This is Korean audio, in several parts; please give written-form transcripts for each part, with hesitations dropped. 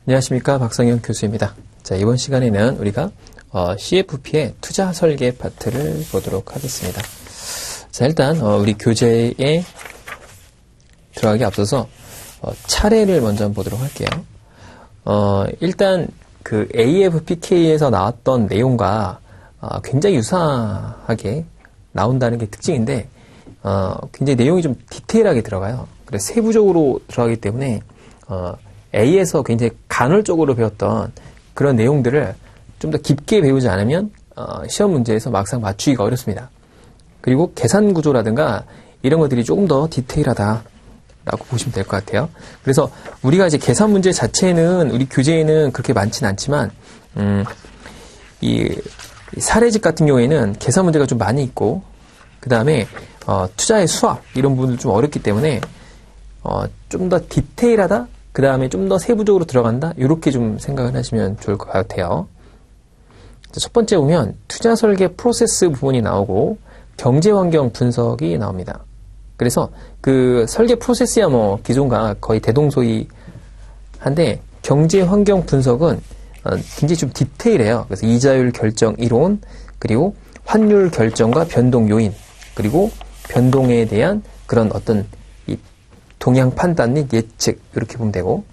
안녕하십니까, 박성현 교수입니다. 자, 이번 시간에는 우리가 CFP의 투자 설계 파트를 보도록 하겠습니다. 자, 일단 우리 교재에 들어가기 앞서서 차례를 먼저 한번 보도록 할게요. 일단 그 AFPK에서 나왔던 내용과 굉장히 유사하게 나온다는 게 특징인데 굉장히 내용이 좀 디테일하게 들어가요. 그래서 세부적으로 들어가기 때문에 A에서 굉장히 간헐적으로 배웠던 그런 내용들을 좀 더 깊게 배우지 않으면 시험 문제에서 막상 맞추기가 어렵습니다. 그리고 계산 구조라든가 이런 것들이 조금 더 디테일하다라고 보시면 될 것 같아요. 그래서 우리가 이제 계산 문제 자체는 우리 교재에는 그렇게 많지는 않지만 이 사례집 같은 경우에는 계산 문제가 좀 많이 있고 그 다음에 투자의 수학 이런 부분들 좀 어렵기 때문에 좀 더 디테일하다, 그 다음에 좀 더 세부적으로 들어간다, 이렇게 좀 생각을 하시면 좋을 것 같아요. 첫 번째 보면 투자 설계 프로세스 부분이 나오고 경제 환경 분석이 나옵니다. 그래서 그 설계 프로세스야 뭐 기존과 거의 대동소이한데 경제 환경 분석은 굉장히 좀 디테일해요. 그래서 이자율 결정 이론, 그리고 환율 결정과 변동 요인, 그리고 변동에 대한 그런 어떤 이 동향 판단 및 예측, 이렇게 보면 되고,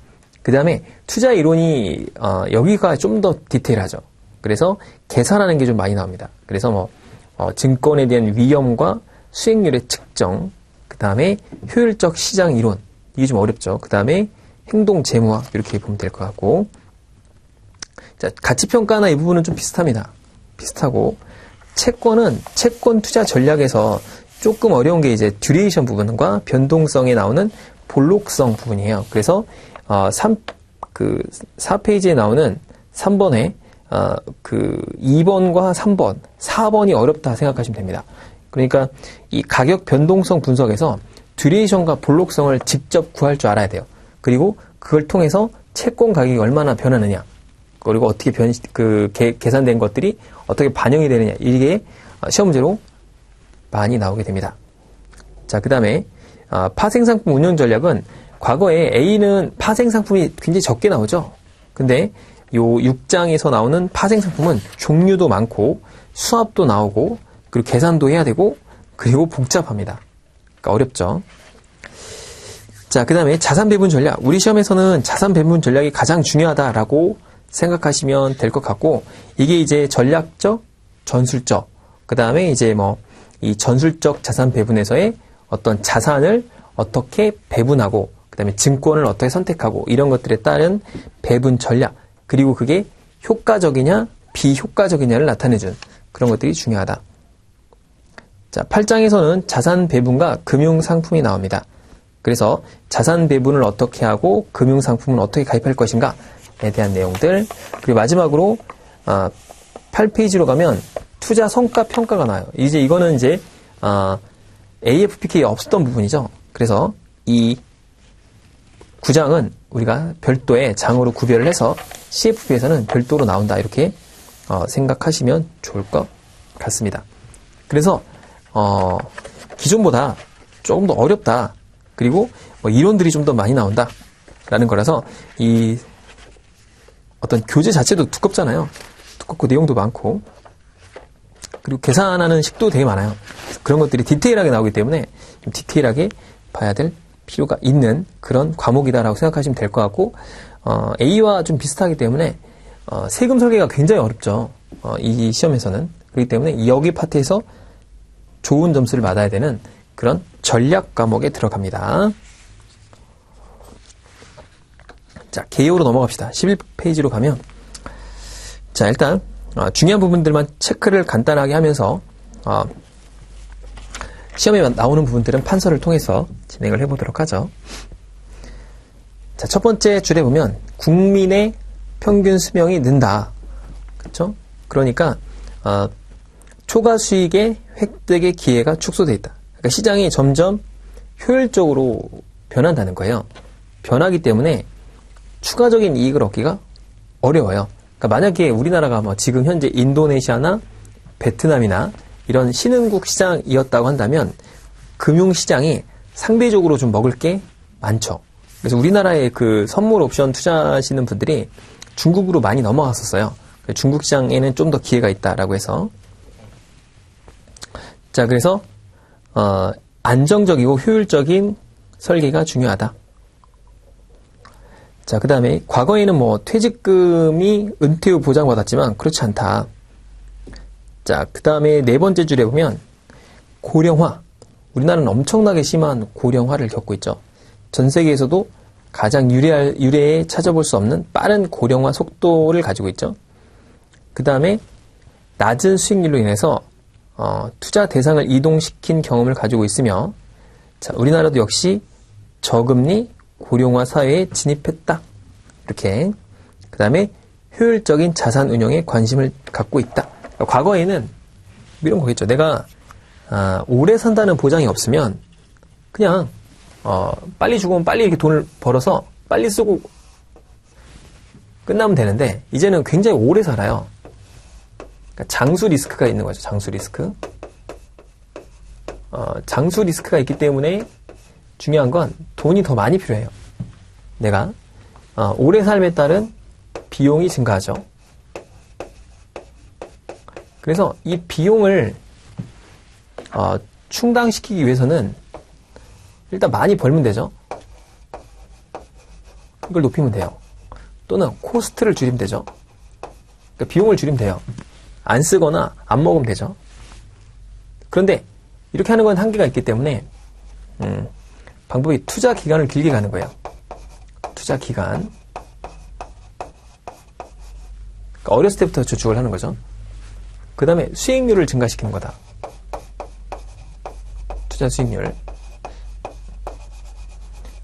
그 다음에 투자 이론이 여기가 좀 더 디테일하죠. 그래서 계산하는 게 좀 많이 나옵니다. 그래서 뭐 증권에 대한 위험과 수익률의 측정, 그 다음에 효율적 시장 이론, 이게 좀 어렵죠. 그 다음에 행동 재무학, 이렇게 보면 될 것 같고, 자, 가치평가나 이 부분은 좀 비슷합니다. 비슷하고, 채권 투자 전략에서 조금 어려운 게 이제 듀레이션 부분과 변동성에 나오는 볼록성 부분이에요. 그래서 4페이지에 나오는 3번에 그 2번과 3번, 4번이 어렵다 생각하시면 됩니다. 그러니까 이 가격 변동성 분석에서 듀레이션과 볼록성을 직접 구할 줄 알아야 돼요. 그리고 그걸 통해서 채권 가격이 얼마나 변하느냐, 그리고 어떻게 계산된 것들이 어떻게 반영이 되느냐, 이게 시험 문제로 많이 나오게 됩니다. 자, 그 다음에 파생상품 운용 전략은 과거에 A는 파생상품이 굉장히 적게 나오죠. 근데 요 6장에서 나오는 파생상품은 종류도 많고 수합도 나오고 그리고 계산도 해야 되고 그리고 복잡합니다. 그러니까 어렵죠. 자, 그 다음에 자산 배분 전략. 우리 시험에서는 자산 배분 전략이 가장 중요하다라고 생각하시면 될 것 같고, 이게 이제 전략적, 전술적, 그 다음에 이제 뭐 이 전술적 자산 배분에서의 어떤 자산을 어떻게 배분하고, 그 다음에 증권을 어떻게 선택하고, 이런 것들에 따른 배분 전략, 그리고 그게 효과적이냐 비효과적이냐를 나타내준 그런 것들이 중요하다. 자, 8장에서는 자산 배분과 금융 상품이 나옵니다. 그래서 자산 배분을 어떻게 하고 금융 상품은 어떻게 가입할 것인가에 대한 내용들, 그리고 마지막으로 8페이지로 가면 투자 성과 평가가 나와요. 이제 이거는 이제 AFPK에 없었던 부분이죠. 그래서 이 9장은 우리가 별도의 장으로 구별을 해서 CFP에서는 별도로 나온다, 이렇게 생각하시면 좋을 것 같습니다. 그래서 기존보다 조금 더 어렵다, 그리고 뭐 이론들이 좀 더 많이 나온다 라는 거라서 이 어떤 교재 자체도 두껍잖아요. 두껍고 내용도 많고, 그리고 계산하는 식도 되게 많아요. 그런 것들이 디테일하게 나오기 때문에 좀 디테일하게 봐야 될 필요가 있는 그런 과목이다라고 생각하시면 될 것 같고, A와 좀 비슷하기 때문에 세금 설계가 굉장히 어렵죠. 이 시험에서는. 그렇기 때문에 여기 파트에서 좋은 점수를 받아야 되는 그런 전략 과목에 들어갑니다. 자, 개요로 넘어갑시다. 11페이지로 가면, 자, 일단 중요한 부분들만 체크를 간단하게 하면서 시험에 나오는 부분들은 판서를 통해서 진행을 해보도록 하죠. 자, 첫 번째 줄에 보면 국민의 평균 수명이 는다. 그렇죠? 그러니까 초과 수익의 획득의 기회가 축소되어 있다. 그러니까 시장이 점점 효율적으로 변한다는 거예요. 변하기 때문에 추가적인 이익을 얻기가 어려워요. 그러니까 만약에 우리나라가 뭐 지금 현재 인도네시아나 베트남이나 이런 신흥국 시장이었다고 한다면 금융시장이 상대적으로 좀 먹을 게 많죠. 그래서 우리나라의 그 선물 옵션 투자하시는 분들이 중국으로 많이 넘어갔었어요. 중국 시장에는 좀 더 기회가 있다라고 해서. 자, 그래서 안정적이고 효율적인 설계가 중요하다. 자, 그 다음에 과거에는 뭐 퇴직금이 은퇴 후 보장받았지만 그렇지 않다. 자, 그 다음에 네 번째 줄에 보면 고령화. 우리나라는 엄청나게 심한 고령화를 겪고 있죠. 전 세계에서도 가장 유례에 찾아볼 수 없는 빠른 고령화 속도를 가지고 있죠. 그 다음에 낮은 수익률로 인해서 투자 대상을 이동시킨 경험을 가지고 있으며, 자, 우리나라도 역시 저금리 고령화 사회에 진입했다. 이렇게. 그 다음에 효율적인 자산 운용에 관심을 갖고 있다. 과거에는 이런 거겠죠. 내가 오래 산다는 보장이 없으면 그냥 빨리 죽으면 빨리 이렇게 돈을 벌어서 빨리 쓰고 끝나면 되는데, 이제는 굉장히 오래 살아요. 그러니까 장수 리스크가 있는 거죠. 장수 리스크. 장수 리스크가 있기 때문에 중요한 건 돈이 더 많이 필요해요. 내가 오래 삶에 따른 비용이 증가하죠. 그래서 이 비용을 충당시키기 위해서는 일단 많이 벌면 되죠. 이걸 높이면 돼요. 또는 코스트를 줄이면 되죠. 그러니까 비용을 줄이면 돼요. 안 쓰거나 안 먹으면 되죠. 그런데 이렇게 하는 건 한계가 있기 때문에 방법이 투자 기간을 길게 가는 거예요. 투자 기간. 그러니까 어렸을 때부터 저축을 하는 거죠. 그 다음에 수익률을 증가시키는 거다. 투자 수익률.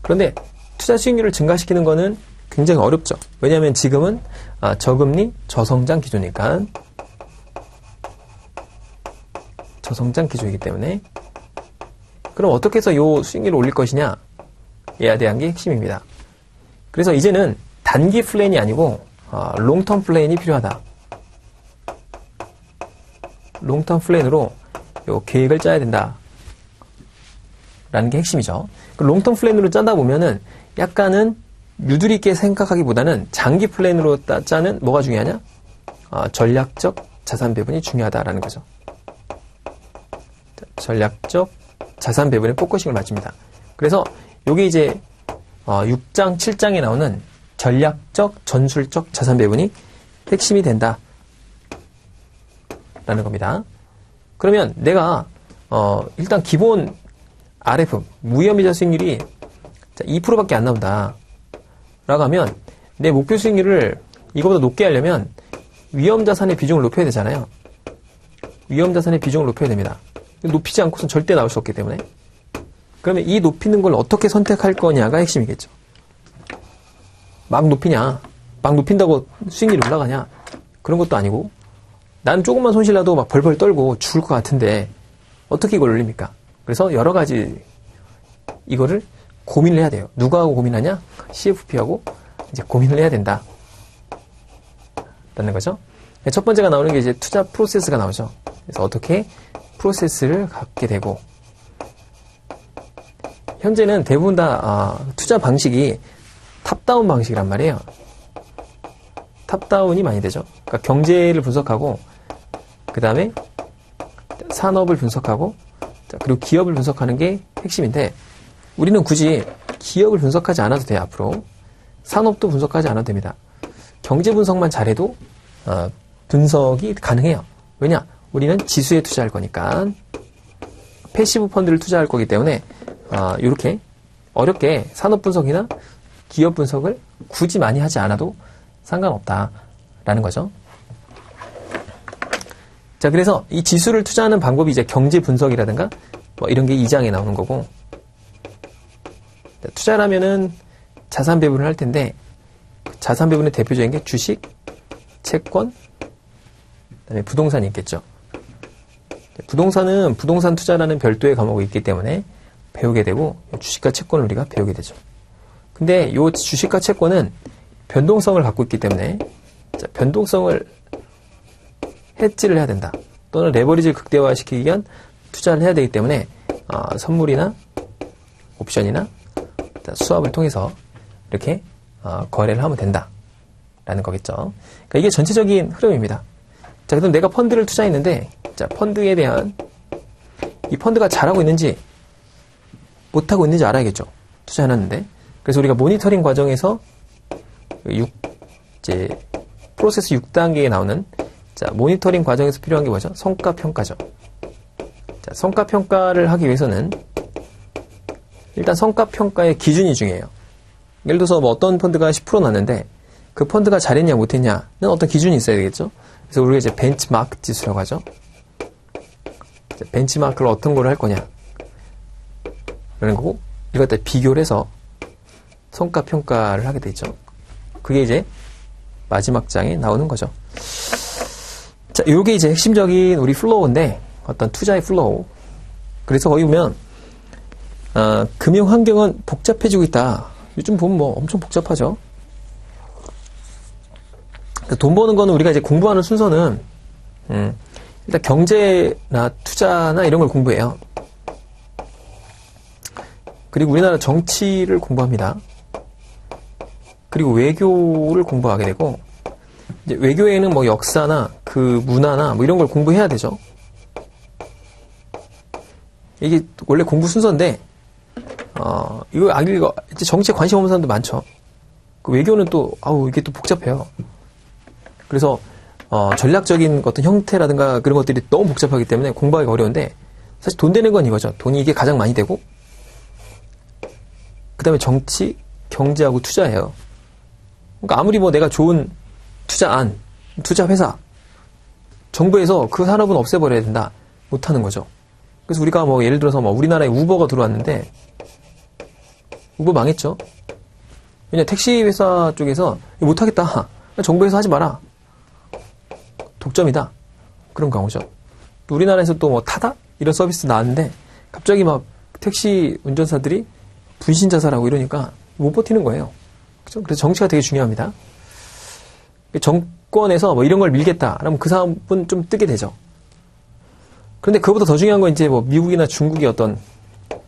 그런데 투자 수익률을 증가시키는 거는 굉장히 어렵죠. 왜냐하면 지금은 저금리, 저성장 기조니까. 저성장 기조이기 때문에. 그럼 어떻게 해서 이 수익률을 올릴 것이냐? 에 대한 게 핵심입니다. 그래서 이제는 단기 플랜이 아니고 롱텀 플랜이 필요하다. 롱텀 플랜으로 요 계획을 짜야 된다. 라는 게 핵심이죠. 롱텀 플랜으로 짜다 보면은 약간은 유두리 있게 생각하기보다는 장기 플랜으로 짜는 뭐가 중요하냐? 전략적 자산 배분이 중요하다라는 거죠. 전략적 자산 배분에 포커싱을 맞춥니다. 그래서 여기 이제 6장, 7장에 나오는 전략적, 전술적 자산 배분이 핵심이 된다. 라는 겁니다. 그러면 내가 일단 기본 RF, 무위험이자 수익률이 2%밖에 안 나온다. 라고 하면 내 목표 수익률을 이거보다 높게 하려면 위험자산의 비중을 높여야 되잖아요. 위험자산의 비중을 높여야 됩니다. 높이지 않고선 절대 나올 수 없기 때문에. 그러면 이 높이는 걸 어떻게 선택할 거냐가 핵심이겠죠. 막 높이냐, 막 높인다고 수익률이 올라가냐, 그런 것도 아니고, 난 조금만 손실나도 막 벌벌 떨고 죽을 것 같은데 어떻게 이걸 올립니까? 그래서 여러 가지 이거를 고민을 해야 돼요. 누가 하고 고민하냐? CFP하고 이제 고민을 해야 된다. 라는 거죠. 첫 번째가 나오는 게 이제 투자 프로세스가 나오죠. 그래서 어떻게 프로세스를 갖게 되고, 현재는 대부분 다 투자 방식이 탑다운 방식이란 말이에요. 탑다운이 많이 되죠. 그러니까 경제를 분석하고, 그 다음에 산업을 분석하고, 그리고 기업을 분석하는 게 핵심인데, 우리는 굳이 기업을 분석하지 않아도 돼요. 앞으로 산업도 분석하지 않아도 됩니다. 경제 분석만 잘해도 분석이 가능해요. 왜냐? 우리는 지수에 투자할 거니까, 패시브 펀드를 투자할 거기 때문에 이렇게 어렵게 산업 분석이나 기업 분석을 굳이 많이 하지 않아도 상관없다라는 거죠. 자, 그래서 이 지수를 투자하는 방법이 이제 경제 분석이라든가 뭐 이런 게 2장에 나오는 거고, 투자라면은 자산 배분을 할 텐데, 자산 배분의 대표적인 게 주식, 채권, 그다음에 부동산이 있겠죠. 부동산은 부동산 투자라는 별도의 과목이 있기 때문에 배우게 되고, 주식과 채권을 우리가 배우게 되죠. 근데 이 주식과 채권은 변동성을 갖고 있기 때문에, 변동성을 해지를 해야 된다. 또는 레버리지를 극대화시키기 위한 투자를 해야 되기 때문에 선물이나 옵션이나 수합을 통해서 이렇게 거래를 하면 된다라는 거겠죠. 그러니까 이게 전체적인 흐름입니다. 자, 그럼 내가 펀드를 투자했는데, 자, 펀드에 대한 이 펀드가 잘하고 있는지 못하고 있는지 알아야겠죠. 투자해놨는데. 그래서 우리가 모니터링 과정에서 프로세스 6단계에 나오는, 자, 모니터링 과정에서 필요한 게 뭐죠? 성과 평가죠. 자, 성과 평가를 하기 위해서는 일단 성과 평가의 기준이 중요해요. 예를 들어서 뭐 어떤 펀드가 10% 났는데 그 펀드가 잘했냐 못했냐는 어떤 기준이 있어야 되겠죠. 그래서 우리가 이제 벤치마크 지수라고 하죠. 벤치마크를 어떤 거를 할 거냐 라는 거고, 이것들 비교를 해서 성과 평가를 하게 되죠. 그게 이제 마지막 장에 나오는 거죠. 자, 요게 이제 핵심적인 우리 플로우인데, 어떤 투자의 플로우. 그래서 거기 보면 금융 환경은 복잡해지고 있다. 요즘 보면 뭐 엄청 복잡하죠. 돈 버는 거는 우리가 이제 공부하는 순서는 일단 경제나 투자나 이런 걸 공부해요. 그리고 우리나라 정치를 공부합니다. 그리고 외교를 공부하게 되고, 이제 외교에는 뭐 역사나 그 문화나 뭐 이런 걸 공부해야 되죠. 이게 원래 공부 순서인데, 이거 이제 정치에 관심 없는 사람도 많죠. 그 외교는 또 이게 또 복잡해요. 그래서 전략적인 어떤 형태라든가 그런 것들이 너무 복잡하기 때문에 공부하기가 어려운데, 사실 돈 되는 건 이거죠. 돈이 이게 가장 많이 되고, 그 다음에 정치, 경제하고 투자예요. 그러니까 아무리 뭐 내가 좋은 투자안, 투자 회사, 정부에서 그 산업은 없애버려야 된다, 못하는 거죠. 그래서 우리가 뭐 예를 들어서 뭐 우리나라에 우버가 들어왔는데, 우버 망했죠. 왜냐, 택시 회사 쪽에서 못하겠다, 정부에서 하지 마라, 독점이다, 그런 경우죠. 또 우리나라에서 또 뭐 타다? 이런 서비스 나왔는데 갑자기 막 택시 운전사들이 분신 자살하고 이러니까 못 버티는 거예요. 그죠? 그래서 정치가 되게 중요합니다. 정권에서 뭐 이런 걸 밀겠다, 그러면 그 사람은 좀 뜨게 되죠. 그런데 그거보다 더 중요한 건 이제 뭐 미국이나 중국의 어떤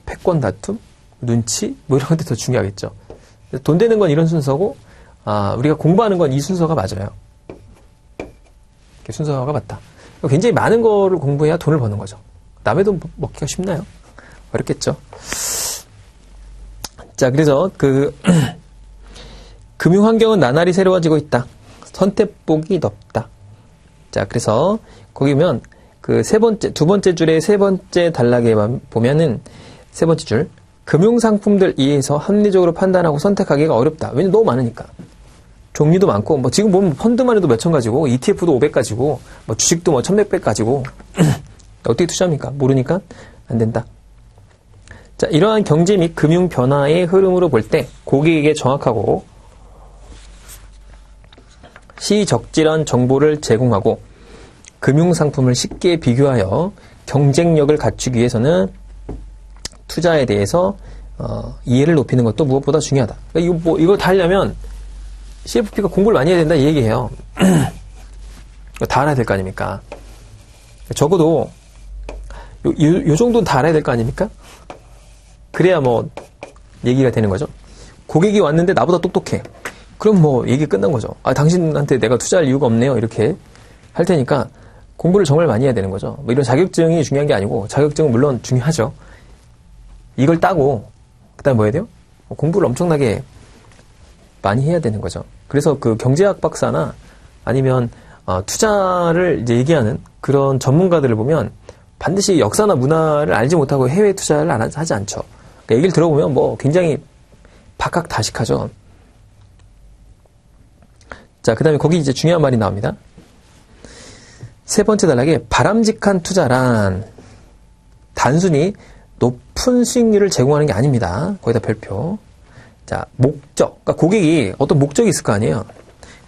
패권 다툼, 눈치, 뭐 이런 것들이 더 중요하겠죠. 돈 되는 건 이런 순서고, 우리가 공부하는 건 이 순서가 맞아요. 순서가 맞다. 굉장히 많은 거를 공부해야 돈을 버는 거죠. 남의 돈 먹기가 쉽나요? 어렵겠죠. 자, 그래서 금융 환경은 나날이 새로워지고 있다. 선택폭이 넓다. 자, 그래서 거기 보면 두 번째 줄의 세 번째 단락에 보면은 세 번째 줄, 금융 상품들 이에서 합리적으로 판단하고 선택하기가 어렵다. 왜냐면 너무 많으니까. 종류도 많고, 뭐 지금 보면 펀드만 해도 몇천 가지고, ETF도 500가지고, 뭐 주식도 뭐 1100 가지고, 어떻게 투자합니까? 모르니까 안 된다. 자, 이러한 경제 및 금융 변화의 흐름으로 볼 때 고객에게 정확하고 시적절한 정보를 제공하고 금융 상품을 쉽게 비교하여 경쟁력을 갖추기 위해서는 투자에 대해서 이해를 높이는 것도 무엇보다 중요하다. 그러니까 이거 다 하려면 CFP가 공부를 많이 해야 된다, 이 얘기예요. 다 알아야 될 거 아닙니까? 적어도 요 정도는 다 알아야 될 거 아닙니까? 그래야 뭐 얘기가 되는 거죠. 고객이 왔는데 나보다 똑똑해. 그럼 뭐 얘기 끝난 거죠. 당신한테 내가 투자할 이유가 없네요, 이렇게 할 테니까 공부를 정말 많이 해야 되는 거죠. 뭐 이런 자격증이 중요한 게 아니고, 자격증은 물론 중요하죠. 이걸 따고 그다음에 뭐 해야 돼요? 공부를 엄청나게 많이 해야 되는 거죠. 그래서 그 경제학 박사나 아니면 투자를 이제 얘기하는 그런 전문가들을 보면 반드시 역사나 문화를 알지 못하고 해외 투자를 하지 않죠. 그러니까 얘기를 들어보면 뭐 굉장히 박학다식하죠. 자, 그 다음에 거기 이제 중요한 말이 나옵니다. 세 번째 단락에 바람직한 투자란 단순히 높은 수익률을 제공하는 게 아닙니다. 거기다 별표. 자, 목적. 그러니까 고객이 어떤 목적이 있을 거 아니에요.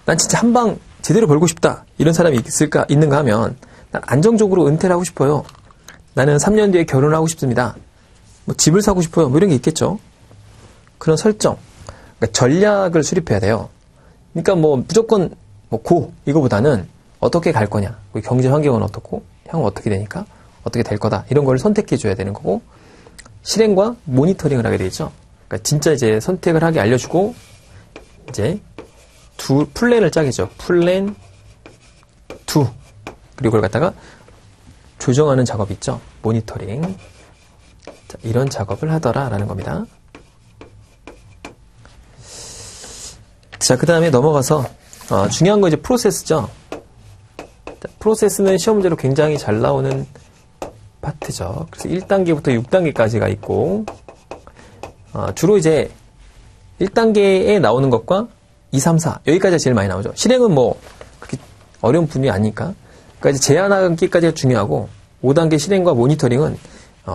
난 진짜 한 방 제대로 벌고 싶다, 이런 사람이 있는가 하면, 난 안정적으로 은퇴를 하고 싶어요. 나는 3년 뒤에 결혼을 하고 싶습니다. 뭐 집을 사고 싶어요. 뭐 이런 게 있겠죠. 그런 설정. 그러니까 전략을 수립해야 돼요. 그러니까 뭐 무조건 이거보다는 어떻게 갈 거냐, 경제 환경은 어떻고 향후 어떻게 되니까 어떻게 될 거다, 이런 걸 선택해 줘야 되는 거고, 실행과 모니터링을 하게 되죠. 그러니까 진짜 이제 선택을 하게 알려주고 이제 플랜을 짜겠죠. 플랜 2. 그리고 그걸 갖다가 조정하는 작업이 있죠. 모니터링. 자, 이런 작업을 하더라라는 겁니다. 자, 그 다음에 넘어가서 중요한 거 이제 프로세스죠. 프로세스는 시험 문제로 굉장히 잘 나오는 파트죠. 그래서 1단계부터 6단계까지가 있고 주로 이제 1단계에 나오는 것과 2, 3, 4 여기까지가 제일 많이 나오죠. 실행은 뭐 그렇게 어려운 분이 아니니까. 그러니까 이제 제안하기까지가 중요하고 5단계 실행과 모니터링은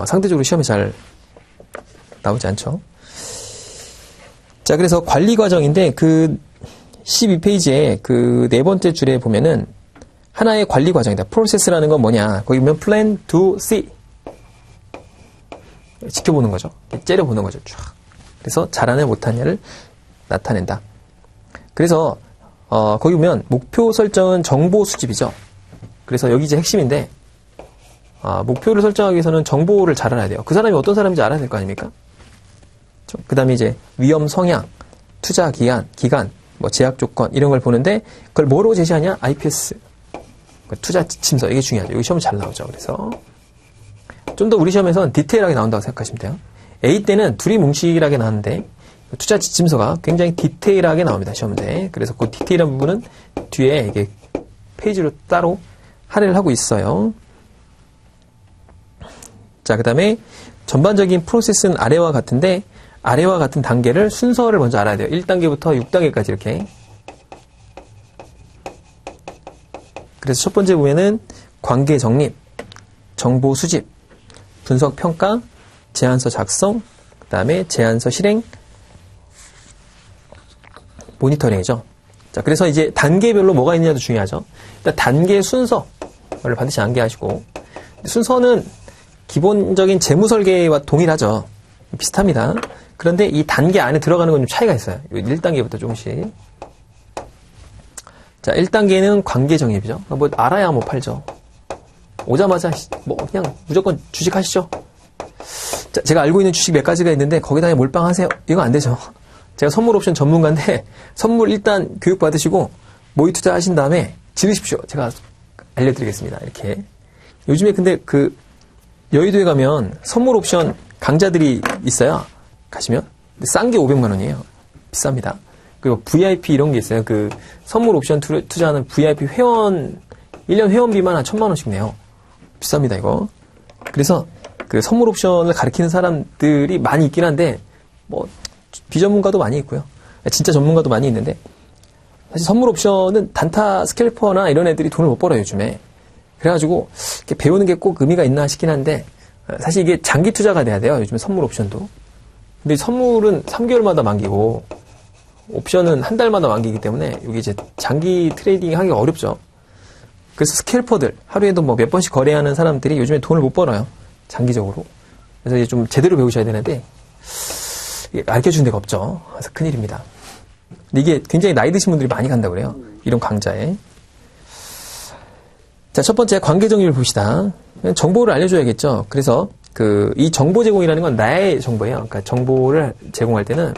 상대적으로 시험에 잘 나오지 않죠. 자, 그래서 관리 과정인데 그 12페이지에 그 네 번째 줄에 보면은 하나의 관리 과정이다. 프로세스라는 건 뭐냐? 거기 보면 plan to see. 지켜보는 거죠. 째려보는 거죠. 쫙. 그래서 잘하냐 못하냐를 나타낸다. 그래서 거기 보면 목표 설정은 정보 수집이죠. 그래서 여기 이제 핵심인데 목표를 설정하기 위해서는 정보를 잘 알아야 돼요. 그 사람이 어떤 사람인지 알아야 될 거 아닙니까? 그 다음에 이제 위험 성향, 투자 기간, 뭐 제약 조건 이런 걸 보는데 그걸 뭐로 제시하냐? IPS. 투자 지침서 이게 중요하죠. 여기 시험 잘 나오죠. 그래서 좀 더 우리 시험에서는 디테일하게 나온다고 생각하시면 돼요. A 때는 둘이 뭉실하게 나왔는데 투자 지침서가 굉장히 디테일하게 나옵니다. 시험 문제. 그래서 그 디테일한 부분은 뒤에 이게 페이지로 따로 할애를 하고 있어요. 자, 그 다음에 전반적인 프로세스는 아래와 같은데 아래와 같은 단계를 순서를 먼저 알아야 돼요. 1단계부터 6단계까지 이렇게. 그래서 첫 번째 보면은 관계 정립, 정보 수집, 분석 평가, 제안서 작성, 그 다음에 제안서 실행, 모니터링이죠. 자, 그래서 이제 단계별로 뭐가 있느냐도 중요하죠. 일단 단계 순서를 반드시 암기하시고, 순서는 기본적인 재무 설계와 동일하죠. 비슷합니다. 그런데 이 단계 안에 들어가는 건 좀 차이가 있어요. 1단계부터 조금씩. 자, 1단계는 관계 정립이죠. 뭐 알아야 뭐 팔죠. 오자마자 뭐 그냥 무조건 주식 하시죠. 자, 제가 알고 있는 주식 몇 가지가 있는데 거기다 몰빵하세요. 이거 안 되죠. 제가 선물 옵션 전문가인데 선물 일단 교육 받으시고 모의 투자하신 다음에 지르십시오. 제가 알려드리겠습니다. 이렇게. 요즘에 근데 그 여의도에 가면 선물 옵션 강좌들이 있어요. 가시면 싼 게 500만 원이에요. 비쌉니다. 그리고 VIP 이런 게 있어요. 그 선물 옵션 투자하는 VIP 회원 1년 회원비만 한 1,000만 원씩 내요. 비쌉니다, 이거. 그래서 그 선물 옵션을 가르치는 사람들이 많이 있긴 한데 뭐 비전문가도 많이 있고요. 진짜 전문가도 많이 있는데 사실 선물 옵션은 단타 스캘퍼나 이런 애들이 돈을 못 벌어요, 요즘에. 그래가지고 이렇게 배우는 게 꼭 의미가 있나 싶긴 한데 사실 이게 장기 투자가 돼야 돼요, 요즘에 선물 옵션도. 근데 선물은 3개월마다 만기고 옵션은 한 달마다 만기이기 때문에 여기 이제 장기 트레이딩 하기가 어렵죠. 그래서 스캘퍼들, 하루에도 뭐 몇 번씩 거래하는 사람들이 요즘에 돈을 못 벌어요. 장기적으로. 그래서 이제 좀 제대로 배우셔야 되는데 가르쳐주는 데가 없죠. 그래서 큰일입니다. 근데 이게 굉장히 나이 드신 분들이 많이 간다고 그래요. 이런 강좌에. 자, 첫 번째 관계 정리를 봅시다. 정보를 알려줘야겠죠. 그래서 이 정보 제공이라는 건 나의 정보예요. 그러니까 정보를 제공할 때는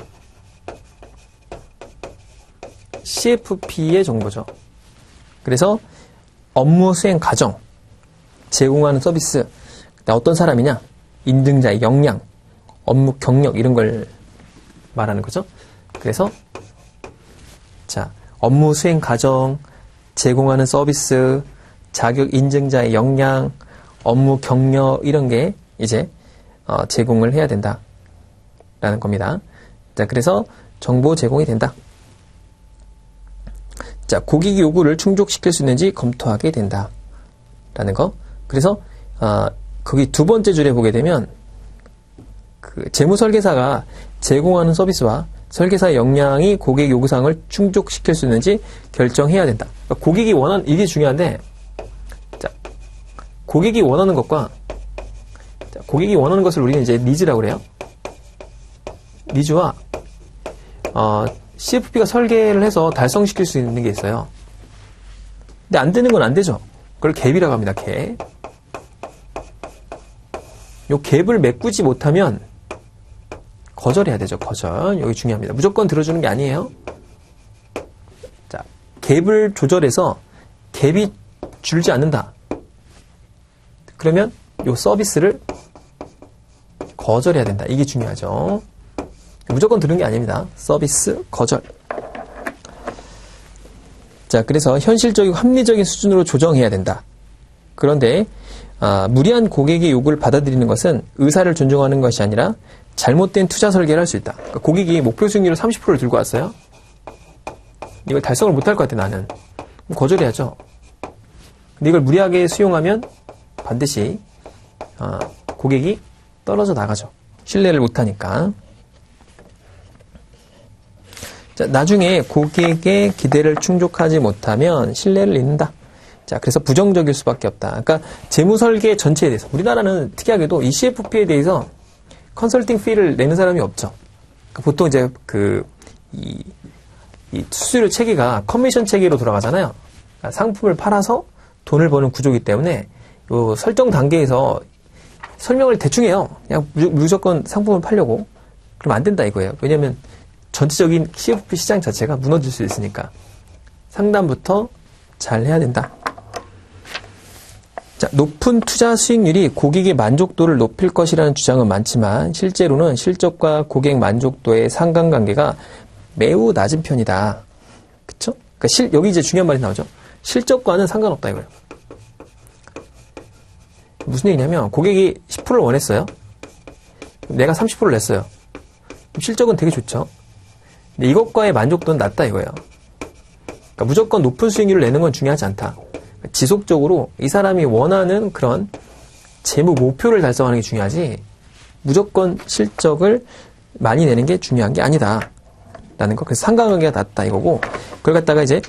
CFP의 정보죠. 그래서 업무 수행 과정, 제공하는 서비스, 어떤 사람이냐, 인증자의 역량, 업무 경력 이런 걸 말하는 거죠. 그래서 자, 업무 수행 과정, 제공하는 서비스, 자격 인증자의 역량, 업무 경력 이런 게 이제 제공을 해야 된다라는 겁니다. 자, 그래서 정보 제공이 된다. 자, 고객 요구를 충족시킬 수 있는지 검토하게 된다라는 거. 그래서 거기 두 번째 줄에 보게 되면 그 재무 설계사가 제공하는 서비스와 설계사의 역량이 고객 요구사항을 충족시킬 수 있는지 결정해야 된다. 그러니까 고객이 원하는 이게 중요한데, 자, 고객이 원하는 것과 고객이 원하는 것을 우리는 이제 니즈라고 그래요. 니즈와 CFP가 설계를 해서 달성시킬 수 있는 게 있어요. 근데 안 되는 건 안 되죠. 그걸 갭이라고 합니다. 갭. 요 갭을 메꾸지 못하면 거절해야 되죠. 거절. 여기 중요합니다. 무조건 들어주는 게 아니에요. 갭을 조절해서 갭이 줄지 않는다. 그러면 이 서비스를 거절해야 된다. 이게 중요하죠. 무조건 들은 게 아닙니다. 서비스 거절. 자, 그래서 현실적이고 합리적인 수준으로 조정해야 된다. 그런데 무리한 고객의 요구를 받아들이는 것은 의사를 존중하는 것이 아니라 잘못된 투자 설계를 할 수 있다. 그러니까 고객이 목표 수익률을 30%를 들고 왔어요. 이걸 달성을 못할 것 같아, 나는. 그럼 거절해야죠. 근데 이걸 무리하게 수용하면 반드시 고객이 떨어져 나가죠. 신뢰를 못하니까. 자, 나중에 고객의 기대를 충족하지 못하면 신뢰를 잃는다. 자, 그래서 부정적일 수밖에 없다. 그러니까 재무 설계 전체에 대해서 우리나라는 특이하게도 이 CFP에 대해서 컨설팅 피를 내는 사람이 없죠. 그러니까 보통 이제 이 수수료 체계가 커미션 체계로 돌아가잖아요. 그러니까 상품을 팔아서 돈을 버는 구조이기 때문에 요 설정 단계에서 설명을 대충 해요. 그냥 무조건 상품을 팔려고. 그럼 안 된다 이거예요. 왜냐면 전체적인 CFP 시장 자체가 무너질 수 있으니까 상담부터 잘 해야 된다. 자, 높은 투자 수익률이 고객의 만족도를 높일 것이라는 주장은 많지만 실제로는 실적과 고객 만족도의 상관관계가 매우 낮은 편이다. 그쵸? 그러니까 여기 이제 중요한 말이 나오죠. 실적과는 상관없다 이거예요. 무슨 얘기냐면 고객이 10%를 원했어요. 내가 30%를 냈어요. 실적은 되게 좋죠. 근데 이것과의 만족도는 낮다 이거예요. 그러니까 무조건 높은 수익률을 내는 건 중요하지 않다. 지속적으로 이 사람이 원하는 그런 재무 목표를 달성하는 게 중요하지 무조건 실적을 많이 내는 게 중요한 게 아니다 라는 거. 그래서 상관관계가 낮다 이거고, 그걸 갖다가 이제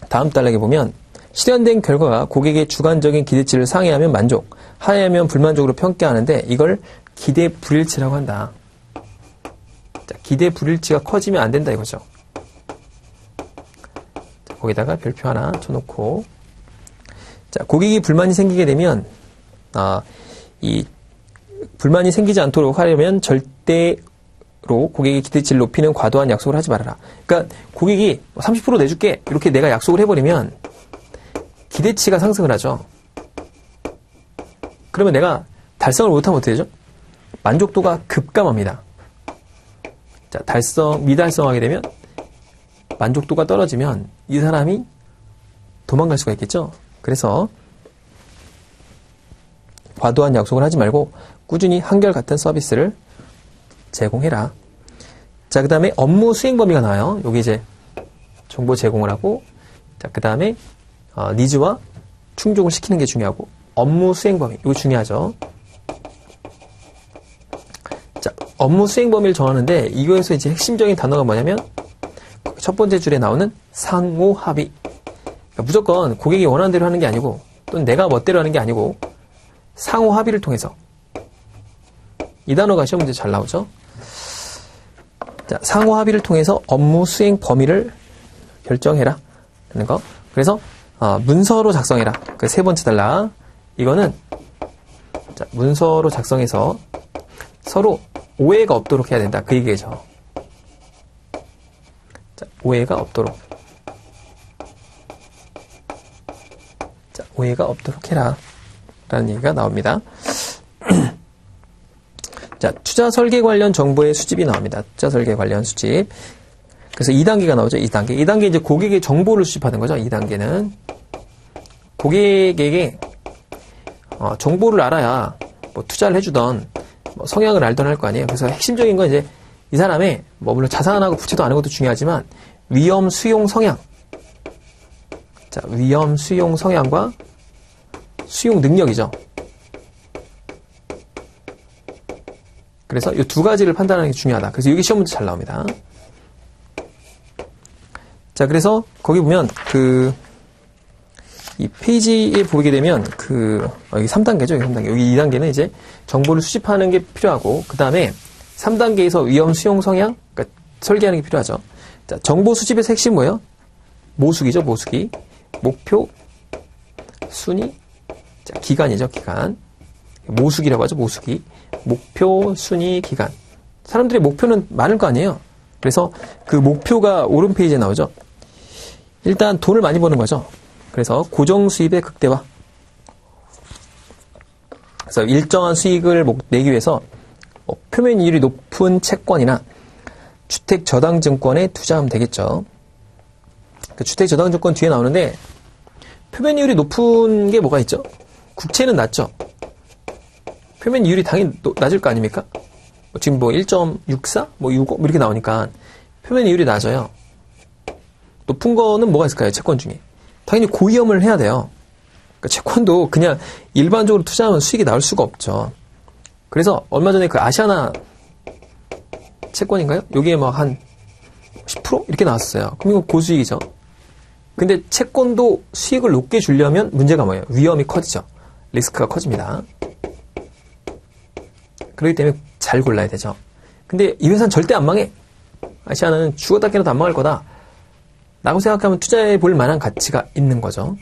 다음 단락에 보면 실현된 결과가 고객의 주관적인 기대치를 상회하면 만족, 하회하면 불만족으로 평가하는데 이걸 기대 불일치라고 한다. 자, 기대 불일치가 커지면 안 된다 이거죠. 자, 거기다가 별표 하나 쳐놓고, 자, 고객이 불만이 생기게 되면 이 불만이 생기지 않도록 하려면 절대로 고객의 기대치를 높이는 과도한 약속을 하지 말아라. 그러니까 고객이 30% 내줄게 이렇게 내가 약속을 해버리면 기대치가 상승을 하죠. 그러면 내가 달성을 못하면 어떻게 되죠? 만족도가 급감합니다. 자, 미달성하게 되면 만족도가 떨어지면 이 사람이 도망갈 수가 있겠죠. 그래서 과도한 약속을 하지 말고 꾸준히 한결같은 서비스를 제공해라. 자, 그 다음에 업무 수행 범위가 나와요. 여기 이제 정보 제공을 하고, 자, 그 다음에 니즈와 충족을 시키는 게 중요하고, 업무 수행 범위, 이거 중요하죠. 자, 업무 수행 범위를 정하는데 이거에서 이제 핵심적인 단어가 뭐냐면 첫 번째 줄에 나오는 상호 합의. 그러니까 무조건 고객이 원하는 대로 하는 게 아니고 또는 내가 멋대로 하는 게 아니고 상호 합의를 통해서, 이 단어가 시험 문제 잘 나오죠. 자, 상호 합의를 통해서 업무 수행 범위를 결정해라 라는 거. 그래서 문서로 작성해라. 그 세 번째 단락. 이거는 자, 문서로 작성해서 서로 오해가 없도록 해야 된다. 그 얘기죠. 자, 오해가 없도록. 자, 오해가 없도록 해라 라는 얘기가 나옵니다. 자, 투자 설계 관련 정보의 수집이 나옵니다. 투자 설계 관련 수집. 그래서 2단계가 나오죠. 2단계. 2단계 이제 고객의 정보를 수집하는 거죠. 2단계는 고객에게 정보를 알아야 뭐 투자를 해주던 뭐 성향을 알던 할 거 아니에요. 그래서 핵심적인 건 이제 이 사람의 뭐 물론 자산하고 부채도 아는 것도 중요하지만 위험 수용 성향. 자, 위험 수용 성향과 수용 능력이죠. 그래서 이 두 가지를 판단하는 게 중요하다. 그래서 여기 시험 문제 잘 나옵니다. 자, 그래서 거기 보면 이 페이지에 보게 되면 여기 3단계죠. 여기 3단계. 여기 2단계는 이제 정보를 수집하는 게 필요하고, 그 다음에 3단계에서 위험 수용 성향, 그러니까 설계하는 게 필요하죠. 자, 정보 수집에서 핵심 뭐예요? 모수기죠. 모수기. 목표, 순위, 자, 기간이죠. 기간. 모수기라고 하죠. 모수기. 목표, 순위, 기간. 사람들의 목표는 많을 거 아니에요. 그래서 그 목표가 오른 페이지에 나오죠. 일단 돈을 많이 버는 거죠. 그래서 고정 수입의 극대화. 그래서 일정한 수익을 내기 위해서 표면 이율이 높은 채권이나 주택 저당 증권에 투자하면 되겠죠. 그 주택 저당 증권 뒤에 나오는데 표면 이율이 높은 게 뭐가 있죠? 국채는 낮죠. 표면 이율이 당연히 낮을 거 아닙니까? 지금 1.64? 65? 이렇게 나오니까 표면 이율이 낮아요. 높은 거는 뭐가 있을까요? 채권 중에. 당연히 고위험을 해야 돼요. 그러니까 채권도 그냥 일반적으로 투자하면 수익이 나올 수가 없죠. 그래서 얼마 전에 그 아시아나 채권인가요? 여기에 한 10% 이렇게 나왔어요. 그럼 이거 고수익이죠. 근데 채권도 수익을 높게 주려면 문제가 뭐예요? 위험이 커지죠. 리스크가 커집니다. 그렇기 때문에 잘 골라야 되죠. 근데 이 회사는 절대 안 망해. 아시아나는 죽었다 깨어나도 안 망할 거다 라고 생각하면 투자해 볼 만한 가치가 있는 거죠.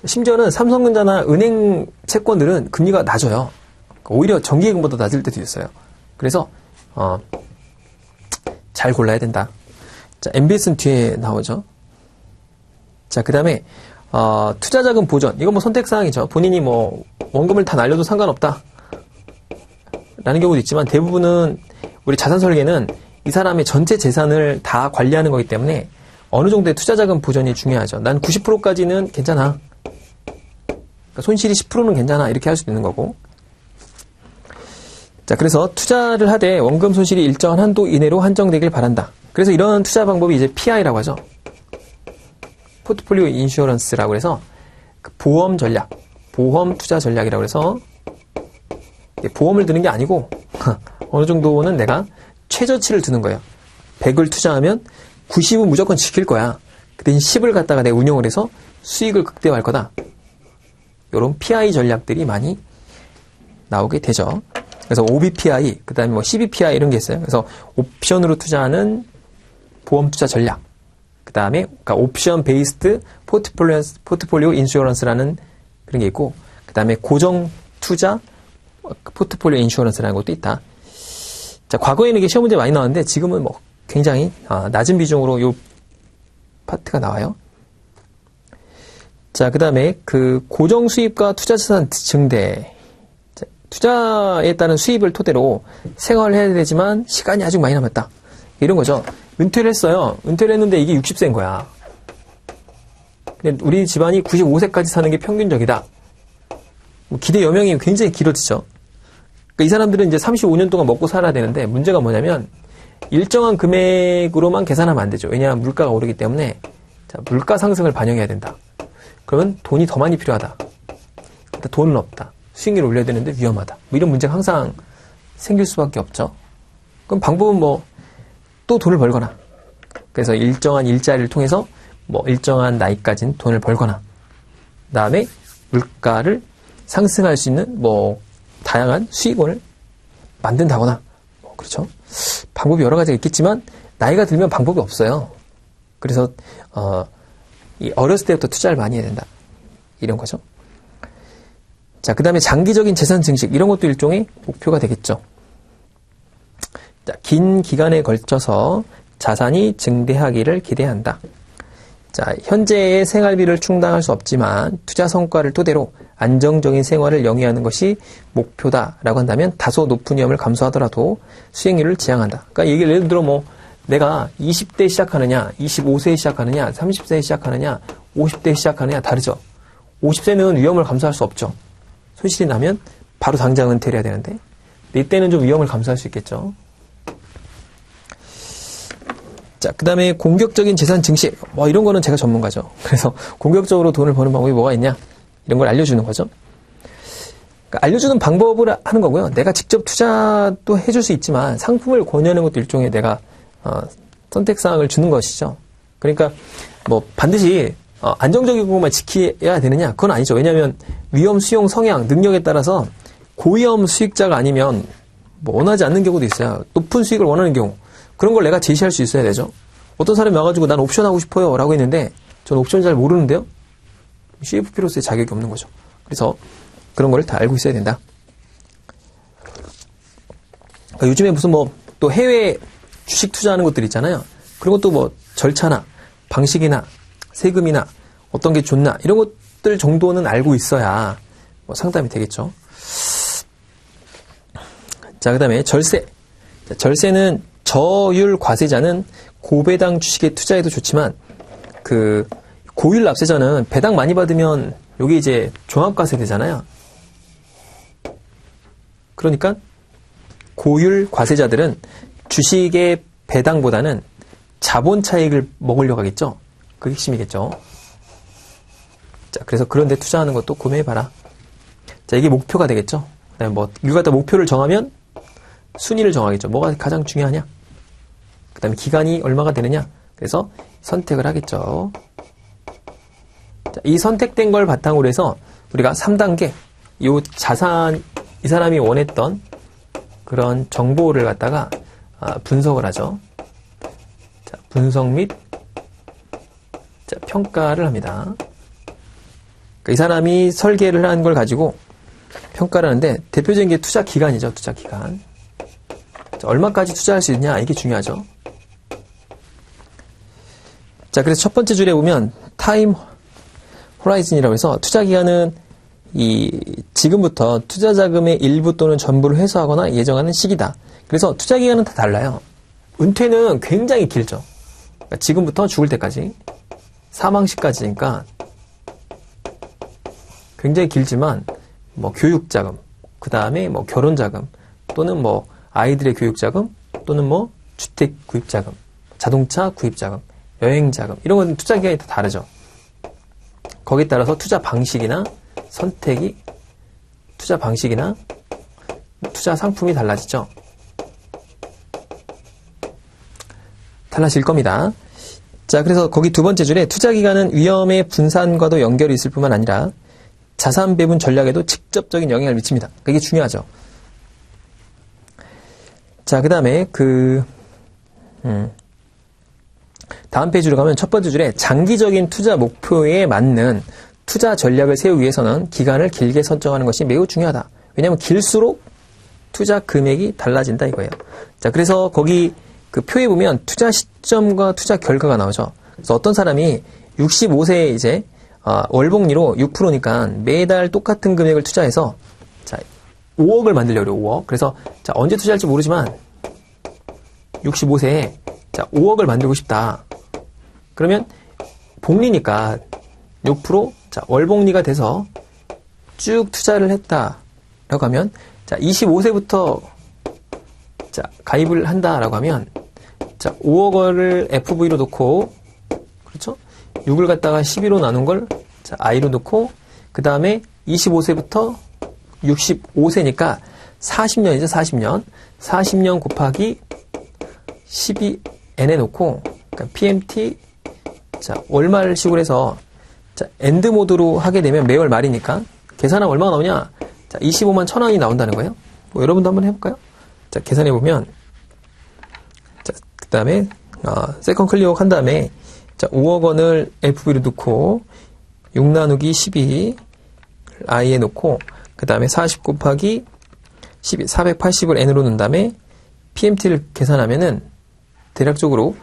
심지어는 삼성전자나 은행 채권들은 금리가 낮아요. 오히려 정기예금보다 낮을 때도 있어요. 그래서 잘 골라야 된다. 자, MBS는 뒤에 나오죠. 자, 그 다음에 투자자금 보전. 이건 선택사항이죠. 본인이 원금을 다 날려도 상관없다 라는 경우도 있지만, 대부분은 우리 자산 설계는 이 사람의 전체 재산을 다 관리하는 거기 때문에 어느 정도의 투자자금 보전이 중요하죠. 난 90%까지는 괜찮아. 그러니까 손실이 10%는 괜찮아. 이렇게 할 수도 있는 거고. 자, 그래서 투자를 하되 원금 손실이 일정한 한도 이내로 한정되길 바란다. 그래서 이런 투자 방법이 이제 PI라고 하죠. 포트폴리오 인슈어런스라고 해서 보험 전략, 보험 투자 전략이라고 해서 보험을 드는 게 아니고 어느 정도는 내가 최저치를 두는 거예요. 100을 투자하면 90은 무조건 지킬 거야. 그 대신 10을 갖다가 내가 운용을 해서 수익을 극대화할 거다. 이런 PI 전략들이 많이 나오게 되죠. 그래서 OBPI, 그 다음에 CBPI 이런 게 있어요. 그래서 옵션으로 투자하는 보험 투자 전략. 그 다음에 그러니까 옵션 베이스드 포트폴리오 인슈어런스라는 그런 게 있고, 그 다음에 고정 투자 포트폴리오 인슈어런스라는 것도 있다. 자, 과거에는 이게 시험 문제 많이 나왔는데 지금은 굉장히 낮은 비중으로 이 파트가 나와요. 자, 그 다음에 그 고정 수입과 투자 자산 증대. 자, 투자에 따른 수입을 토대로 생활을 해야 되지만 시간이 아직 많이 남았다. 이런 거죠. 은퇴를 했어요. 은퇴를 했는데 이게 60세인 거야. 근데 우리 집안이 95세까지 사는 게 평균적이다. 기대 여명이 굉장히 길어지죠. 그러니까 이 사람들은 이제 35년 동안 먹고 살아야 되는데, 문제가 뭐냐면 일정한 금액으로만 계산하면 안 되죠. 왜냐하면 물가가 오르기 때문에 물가 상승을 반영해야 된다. 그러면 돈이 더 많이 필요하다. 근데 돈은 없다. 수익률을 올려야 되는데 위험하다. 이런 문제가 항상 생길 수밖에 없죠. 그럼 방법은 또 돈을 벌거나, 그래서 일정한 일자리를 통해서 일정한 나이까지는 돈을 벌거나, 그 다음에 물가를 상승할 수 있는 다양한 수익원을 만든다거나, 그렇죠. 방법이 여러 가지가 있겠지만 나이가 들면 방법이 없어요. 그래서 어렸을 때부터 투자를 많이 해야 된다. 이런 거죠. 자, 그 다음에 장기적인 재산 증식, 이런 것도 일종의 목표가 되겠죠. 자, 긴 기간에 걸쳐서 자산이 증대하기를 기대한다. 자, 현재의 생활비를 충당할 수 없지만 투자 성과를 토대로 안정적인 생활을 영위하는 것이 목표다라고 한다면 다소 높은 위험을 감수하더라도 수익률을 지향한다. 그러니까 예를 들어 내가 20대 시작하느냐, 25세에 시작하느냐, 30세에 시작하느냐, 50대에 시작하느냐 다르죠. 50세는 위험을 감수할 수 없죠. 손실이 나면 바로 당장 은퇴를 해야 되는데, 이때는 좀 위험을 감수할 수 있겠죠. 자, 그 다음에 공격적인 재산 증식. 이런 거는 제가 전문가죠. 그래서 공격적으로 돈을 버는 방법이 뭐가 있냐? 이런 걸 알려주는 거죠. 그러니까 알려주는 방법을 하는 거고요. 내가 직접 투자도 해줄 수 있지만 상품을 권유하는 것도 일종의 내가 선택사항을 주는 것이죠. 그러니까 반드시 안정적인 것만 지켜야 되느냐? 그건 아니죠. 왜냐하면 위험, 수용, 성향, 능력에 따라서 고위험 수익자가 아니면 원하지 않는 경우도 있어요. 높은 수익을 원하는 경우. 그런 걸 내가 제시할 수 있어야 되죠. 어떤 사람이 와가지고 난 옵션 하고 싶어요 라고 했는데 저는 옵션 잘 모르는데요. CFP로서의 자격이 없는 거죠. 그래서 그런 걸 다 알고 있어야 된다. 그러니까 요즘에 무슨 또 해외 주식 투자하는 것들 있잖아요. 그런 것도 절차나 방식이나 세금이나 어떤 게 좋나 이런 것들 정도는 알고 있어야 뭐 상담이 되겠죠. 자, 그 다음에 절세. 자, 절세는 저율 과세자는 고배당 주식에 투자해도 좋지만 그 고율 납세자는 배당 많이 받으면 여기 이제 종합과세 되잖아요. 그러니까 고율 과세자들은 주식의 배당보다는 자본 차익을 먹으려고 하겠죠. 그게 핵심이겠죠. 자, 그래서 그런데 투자하는 것도 고민해봐라. 자, 이게 목표가 되겠죠. 그다음에 뭐 이거 갖다 목표를 정하면 순위를 정하겠죠. 뭐가 가장 중요하냐? 그 다음에 기간이 얼마가 되느냐? 그래서 선택을 하겠죠. 자, 이 선택된 걸 바탕으로 해서 우리가 3단계, 이 자산, 이 사람이 원했던 그런 정보를 갖다가 분석을 하죠. 자, 분석 및 평가를 합니다. 그러니까 이 사람이 설계를 한 걸 가지고 평가를 하는데 대표적인 게 투자 기간이죠. 투자 기간. 자, 얼마까지 투자할 수 있냐? 이게 중요하죠. 자, 그래서 첫 번째 줄에 보면 타임 호라이즌이라고 해서 투자 기간은 지금부터 투자 자금의 일부 또는 전부를 회수하거나 예정하는 시기다. 그래서 투자 기간은 다 달라요. 은퇴는 굉장히 길죠. 그러니까 지금부터 죽을 때까지 사망 시까지니까 굉장히 길지만 뭐 교육 자금, 그 다음에 뭐 결혼 자금 또는 뭐 아이들의 교육 자금 또는 뭐 주택 구입 자금, 자동차 구입 자금, 여행 자금 이런 건 투자 기간이 다 다르죠. 거기에 따라서 투자 방식이나 선택이 투자 방식이나 투자 상품이 달라지죠. 달라질 겁니다. 자, 그래서 거기 두 번째 줄에 투자 기간은 위험의 분산과도 연결이 있을 뿐만 아니라 자산 배분 전략에도 직접적인 영향을 미칩니다. 이게 중요하죠. 자, 그 다음에 다음 페이지로 가면 첫 번째 줄에 장기적인 투자 목표에 맞는 투자 전략을 세우기 위해서는 기간을 길게 설정하는 것이 매우 중요하다. 왜냐하면 길수록 투자 금액이 달라진다 이거예요. 자, 그래서 거기 그 표에 보면 투자 시점과 투자 결과가 나오죠. 그래서 어떤 사람이 65세에 이제 월복리로 6%니까 매달 똑같은 금액을 투자해서 자, 5억을 만들려고 해요. 5억. 그래서 자, 언제 투자할지 모르지만 65세에 자, 5억을 만들고 싶다. 그러면 복리니까 6% 자, 월복리가 돼서 쭉 투자를 했다라고 하면 자, 25세부터 자, 가입을 한다라고 하면 자, 5억 원을 FV로 놓고 그렇죠? 6을 갖다가 12로 나눈 걸 자, I로 놓고 그 다음에 25세부터 65세니까 40년이죠. 40년. 40년 곱하기 12N에 놓고 그러니까 PMT 자, 월말식으로 해서 자, 엔드 모드로 하게 되면 매월 말이니까 계산하면 얼마가 나오냐? 자, 25만 1,000원이 나온다는 거예요. 뭐 여러분도 한번 해볼까요? 자, 계산해 보면 자, 그 다음에 세컨 클릭 한 다음에 자, 5억 원을 FV로 넣고 6 나누기 12 I에 놓고 그 다음에 40 곱하기 12 480을 N으로 넣은 다음에 PMT를 계산하면은 대략적으로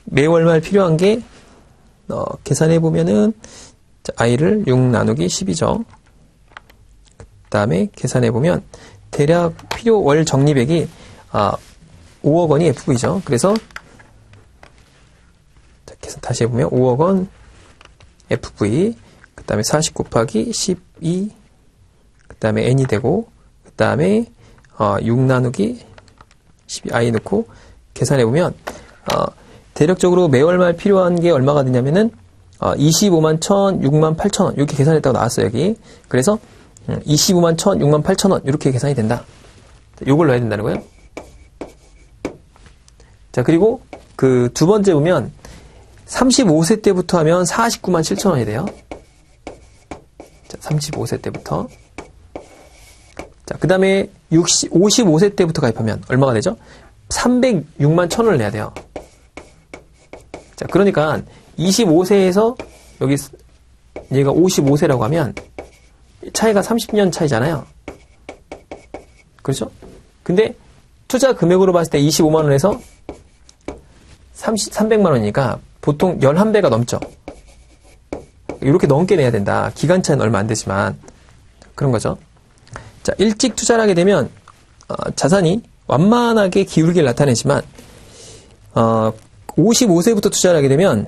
매월말 필요한 게 계산해 보면은 I를 6 나누기 10이죠. 그 다음에 계산해 보면 대략 필요 월 적립액이 5억 원이 FV죠. 그래서 자, 계산 다시 해보면 5억 원 FV 그 다음에 40 곱하기 12 그 다음에 N이 되고 그 다음에 6 나누기 12I 넣고 계산해 보면 대략적으로 매월말 필요한 게 얼마가 되냐면은 25만 1,000, 6만 8천원 이렇게 계산했다고 나왔어요 여기. 그래서 25만 1,000, 6만 8천원 이렇게 계산이 된다. 요걸 넣어야 된다는 거예요. 자, 그리고 그 두 번째 보면 35세 때부터 하면 49만 7천원이 돼요. 자, 35세 때부터. 자, 그 다음에 55세 때부터 가입하면 얼마가 되죠? 306만 1,000원을 내야 돼요. 자, 그러니까 25세에서 여기 얘가 55세라고 하면 차이가 30년 차이잖아요. 그렇죠? 근데 투자 금액으로 봤을 때 25만 원에서 300만 원이니까 보통 11배가 넘죠. 이렇게 넘게 내야 된다. 기간 차는 얼마 안 되지만 그런 거죠. 자, 일찍 투자를 하게 되면 자산이 완만하게 기울기를 나타내지만 55세부터 투자를 하게 되면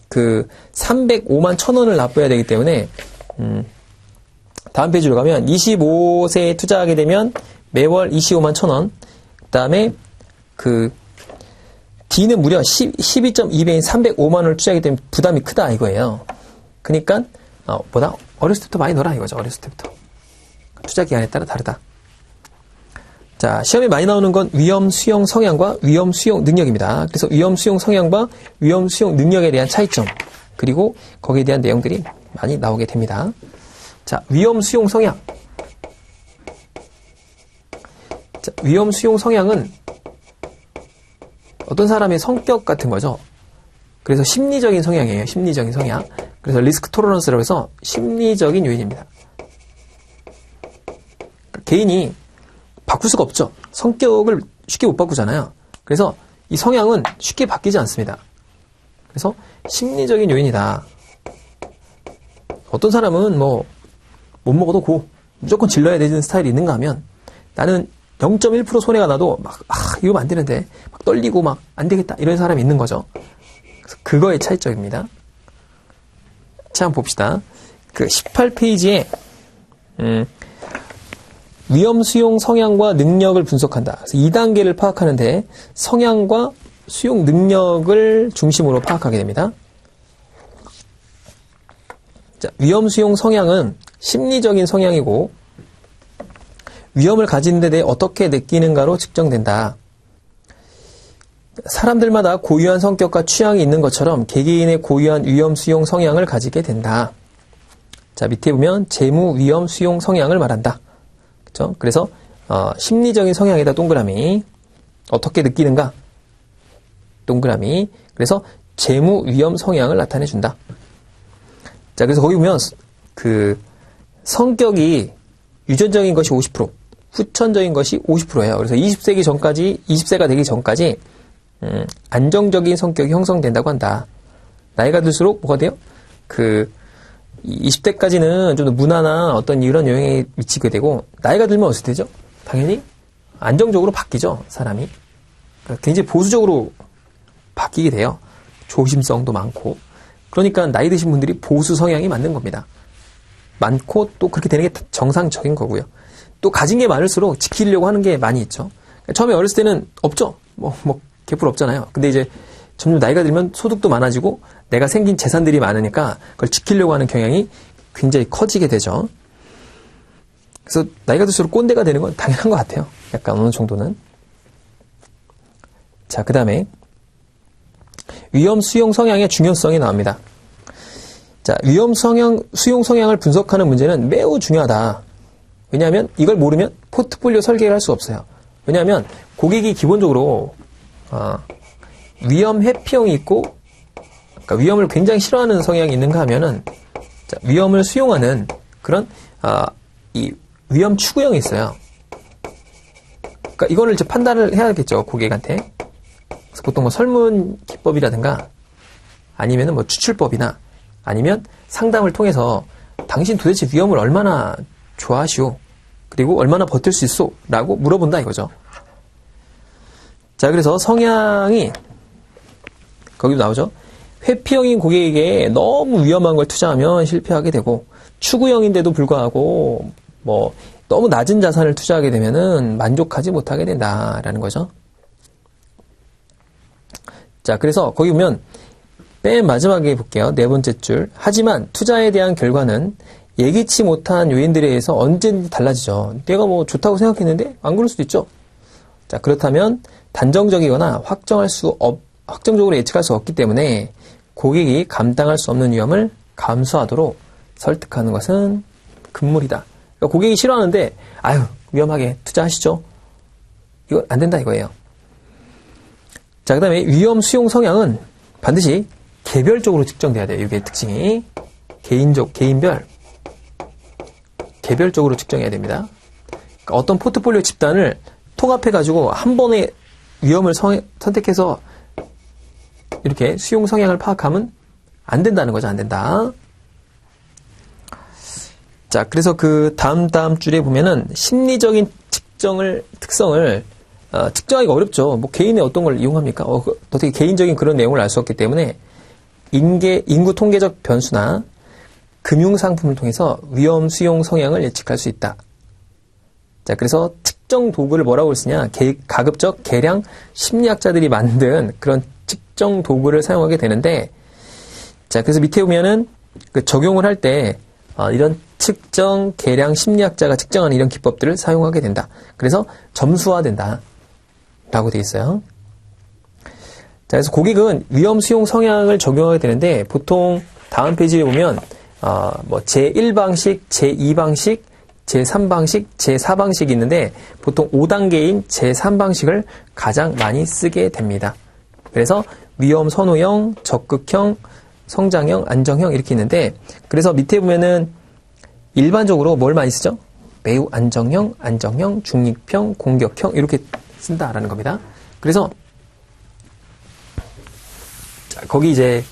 그 305만 1,000원을 납부해야 되기 때문에 다음 페이지로 가면 25세에 투자하게 되면 매월 25만 1,000원, 그 다음에 그 D는 무려 12.2배인 305만 원을 투자하기 때문에 부담이 크다 이거예요. 그러니까 어렸을 때부터 많이 넣어라 이거죠. 어렸을 때부터. 투자 기간에 따라 다르다. 자, 시험에 많이 나오는 건 위험 수용 성향과 위험 수용 능력입니다. 그래서 위험 수용 성향과 위험 수용 능력에 대한 차이점, 그리고 거기에 대한 내용들이 많이 나오게 됩니다. 자, 위험 수용 성향. 자, 위험 수용 성향은 어떤 사람의 성격 같은 거죠. 그래서 심리적인 성향이에요. 심리적인 성향. 그래서 리스크 토러런스라고 해서 심리적인 요인입니다. 개인이 바꿀 수가 없죠. 성격을 쉽게 못 바꾸잖아요. 그래서 이 성향은 쉽게 바뀌지 않습니다. 그래서 심리적인 요인이다. 어떤 사람은 못 먹어도 무조건 질러야 되는 스타일이 있는가 하면 나는 0.1% 손해가 나도 이러면 안 되는데 막 떨리고 막 안 되겠다 이런 사람이 있는 거죠. 그래서 그거의 차이점입니다. 자, 한번 봅시다. 그 18페이지에 위험 수용 성향과 능력을 분석한다. 그래서 2단계를 파악하는데 성향과 수용 능력을 중심으로 파악하게 됩니다. 자, 위험 수용 성향은 심리적인 성향이고 위험을 가진 데 대해 어떻게 느끼는가로 측정된다. 사람들마다 고유한 성격과 취향이 있는 것처럼 개개인의 고유한 위험 수용 성향을 가지게 된다. 자, 밑에 보면 재무 위험 수용 성향을 말한다. 그렇죠? 그래서 심리적인 성향에다 동그라미. 어떻게 느끼는가? 동그라미. 그래서 재무 위험 성향을 나타내 준다. 자, 그래서 거기 보면 그 성격이 유전적인 것이 50%, 후천적인 것이 50%예요. 그래서 20세가 되기 전까지 안정적인 성격이 형성된다고 한다. 나이가 들수록 뭐가 돼요? 20대까지는 좀 더 문화나 어떤 이런 영향에 미치게 되고, 나이가 들면 어떻게 되죠? 당연히 안정적으로 바뀌죠, 사람이. 그러니까 굉장히 보수적으로 바뀌게 돼요. 조심성도 많고. 그러니까 나이 드신 분들이 보수 성향이 맞는 겁니다. 많고 또 그렇게 되는 게 정상적인 거고요. 또 가진 게 많을수록 지키려고 하는 게 많이 있죠. 처음에 어렸을 때는 없죠. 개뿔 없잖아요. 근데 이제 점점 나이가 들면 소득도 많아지고 내가 생긴 재산들이 많으니까 그걸 지키려고 하는 경향이 굉장히 커지게 되죠. 그래서 나이가 들수록 꼰대가 되는 건 당연한 것 같아요. 약간 어느 정도는. 자, 그 다음에 위험 수용 성향의 중요성이 나옵니다. 자, 위험 수용 성향을 분석하는 문제는 매우 중요하다. 왜냐하면 이걸 모르면 포트폴리오 설계를 할 수 없어요. 왜냐하면 고객이 기본적으로 위험 회피형이 있고, 그러니까 위험을 굉장히 싫어하는 성향이 있는가 하면은, 자, 위험을 수용하는 그런 이 위험 추구형이 있어요. 그러니까 이거를 이제 판단을 해야겠죠, 고객한테. 그래서 보통 설문 기법이라든가 아니면은 추출법이나 아니면 상담을 통해서 당신 도대체 위험을 얼마나 좋아하시오? 그리고 얼마나 버틸 수 있어? 라고 물어본다 이거죠. 자, 그래서 성향이 거기도 나오죠. 회피형인 고객에게 너무 위험한 걸 투자하면 실패하게 되고, 추구형인데도 불구하고 너무 낮은 자산을 투자하게 되면은 만족하지 못하게 된다라는 거죠. 자, 그래서 거기 보면 맨 마지막에 볼게요. 네 번째 줄. 하지만 투자에 대한 결과는 예기치 못한 요인들에 의해서 언제든지 달라지죠. 내가 좋다고 생각했는데 안 그럴 수도 있죠. 자, 그렇다면 단정적이거나 확정적으로 예측할 수 없기 때문에 고객이 감당할 수 없는 위험을 감수하도록 설득하는 것은 금물이다. 그러니까 고객이 싫어하는데 위험하게 투자하시죠. 이거 안 된다 이거예요. 자, 그 다음에 위험 수용 성향은 반드시 개별적으로 측정돼야 돼요. 이게 특징이. 개별적으로 측정해야 됩니다. 그러니까 어떤 포트폴리오 집단을 통합해가지고 한 번에 위험을 선택해서 이렇게 수용 성향을 파악하면 안 된다는 거죠. 안 된다. 자, 그래서 그 다음 줄에 보면은 심리적인 특성을 측정하기가 어렵죠. 뭐 개인의 어떤 걸 이용합니까? 어떻게 개인적인 그런 내용을 알 수 없기 때문에 인구 통계적 변수나 금융 상품을 통해서 위험 수용 성향을 예측할 수 있다. 자, 그래서 측정 도구를 뭐라고 쓰냐? 가급적 계량 심리학자들이 만든 그런 측정 도구를 사용하게 되는데, 자, 그래서 밑에 보면은 그 적용을 할 때 이런 측정 계량 심리학자가 측정하는 이런 기법들을 사용하게 된다. 그래서 점수화된다. 라고 되어 있어요. 자, 그래서 고객은 위험 수용 성향을 적용하게 되는데, 보통 다음 페이지에 보면 뭐 제1방식, 제2방식, 제3방식, 제4방식이 있는데 보통 5단계인 제3방식을 가장 많이 쓰게 됩니다. 그래서 위험 선호형, 적극형, 성장형, 안정형 이렇게 있는데, 그래서 밑에 보면은 일반적으로 뭘 많이 쓰죠? 매우 안정형, 중립형, 공격형 이렇게 쓴다라는 겁니다. 그래서 자, 거기 이제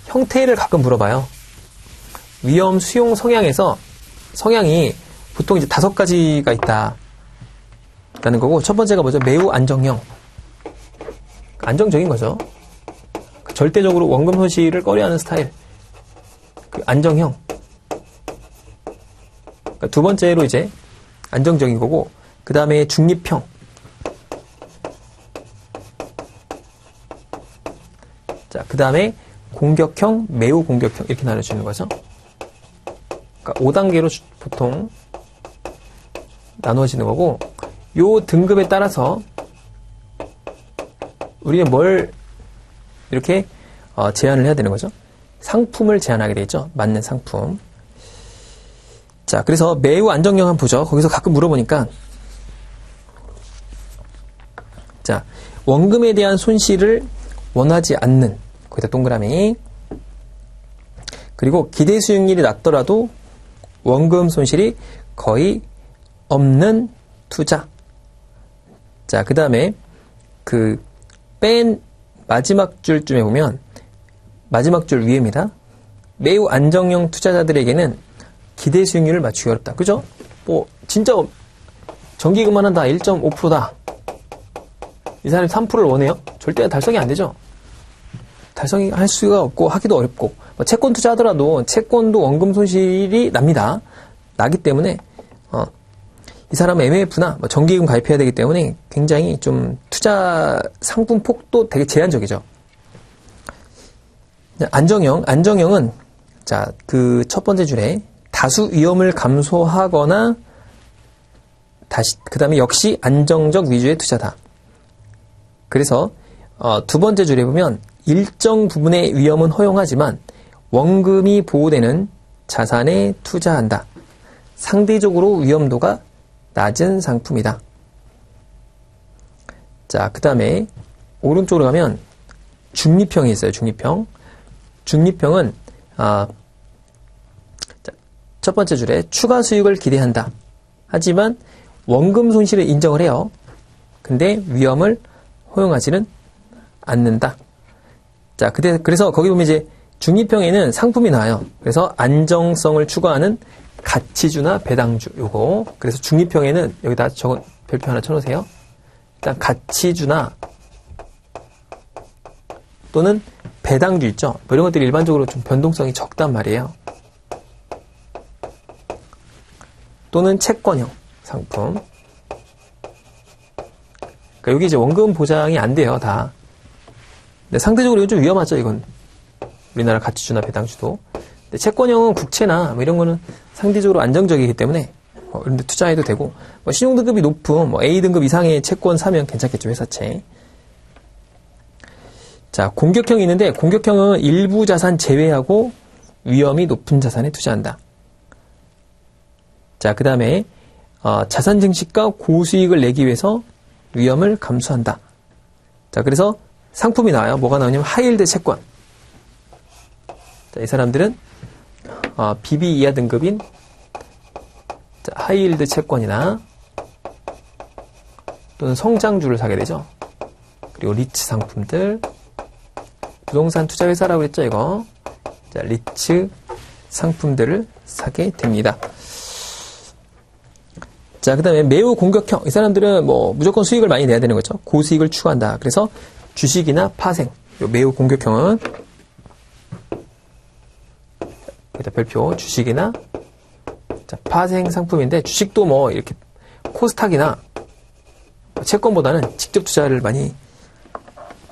형태를 가끔 물어봐요. 위험 수용 성향에서 성향이 보통 이제 5가지가 있다라는 거고, 첫 번째가 뭐죠? 매우 안정형. 안정적인 거죠. 절대적으로 원금 손실을 꺼려하는 스타일. 그 안정형. 그러니까 두 번째로 이제 안정적인 거고, 그 다음에 중립형. 자, 그 다음에 공격형, 매우 공격형 이렇게 나눠주는 거죠. 그러니까 5단계로 보통 나누어지는 거고, 요 등급에 따라서 우리는 뭘 이렇게 제한을 해야 되는 거죠. 상품을 제한하게 되죠. 맞는 상품. 자, 그래서 매우 안정형 한번 보죠. 거기서 가끔 물어보니까, 자, 원금에 대한 손실을 원하지 않는, 거기다 동그라미. 그리고 기대 수익률이 낮더라도 원금 손실이 거의 없는 투자. 자, 그 다음에 뺀 마지막 줄쯤에 보면, 마지막 줄 위에입니다. 매우 안정형 투자자들에게는 기대 수익률을 맞추기 어렵다. 그죠? 뭐 진짜 정기금만 한다 1.5%다. 이 사람이 3%를 원해요? 절대 달성이 안 되죠. 달성이 할 수가 없고 하기도 어렵고, 뭐 채권 투자하더라도 채권도 원금 손실이 납니다. 나기 때문에 이 사람은 MF나 뭐 정기금 가입해야 되기 때문에 굉장히 좀 투자 상품 폭도 되게 제한적이죠. 안정형은 자, 그 첫 번째 줄에 다수 위험을 감소하거나 그 다음에 역시 안정적 위주의 투자다. 그래서 두 번째 줄에 보면 일정 부분의 위험은 허용하지만 원금이 보호되는 자산에 투자한다. 상대적으로 위험도가 낮은 상품이다. 자, 그 다음에 오른쪽으로 가면 중립형이 있어요. 중립형은 첫 번째 줄에 추가 수익을 기대한다. 하지만 원금 손실을 인정을 해요. 근데 위험을 허용하지는 않는다. 자, 그래서 거기 보면 이제 중립형에는 상품이 나와요. 그래서 안정성을 추구하는 가치주나 배당주, 요거. 그래서 중립형에는 여기다 별표 하나 쳐놓으세요. 일단 가치주나 또는 배당주 있죠. 뭐 이런 것들이 일반적으로 좀 변동성이 적단 말이에요. 또는 채권형 상품. 그러니까 여기 이제 원금 보장이 안 돼요, 다. 근데 상대적으로 이건 좀 위험하죠, 이건. 우리나라 가치주나 배당주도. 근데 채권형은 국채나 뭐 이런 거는 상대적으로 안정적이기 때문에 이런 데 투자해도 되고, 뭐 신용등급이 높은 뭐 A등급 이상의 채권 사면 괜찮겠죠, 회사채. 자, 공격형이 있는데, 공격형은 일부 자산 제외하고 위험이 높은 자산에 투자한다. 자, 그 다음에 자산 증식과 고수익을 내기 위해서 위험을 감수한다. 자, 그래서 상품이 나와요. 뭐가 나오냐면 하이힐드 채권. 자, 이 사람들은 BB 이하 등급인 하이힐드 채권이나 또는 성장주를 사게 되죠. 그리고 리츠 상품들, 부동산 투자 회사라고 했죠, 이거. 자, 리츠 상품들을 사게 됩니다. 자, 그 다음에 매우 공격형. 이 사람들은 뭐 무조건 수익을 많이 내야 되는 거죠. 고수익을 추구한다. 그래서 주식이나 파생. 요 매우 공격형은 여기다 별표 주식이나 자, 파생 상품인데 주식도 뭐 이렇게 코스닥이나 채권보다는 직접 투자를 많이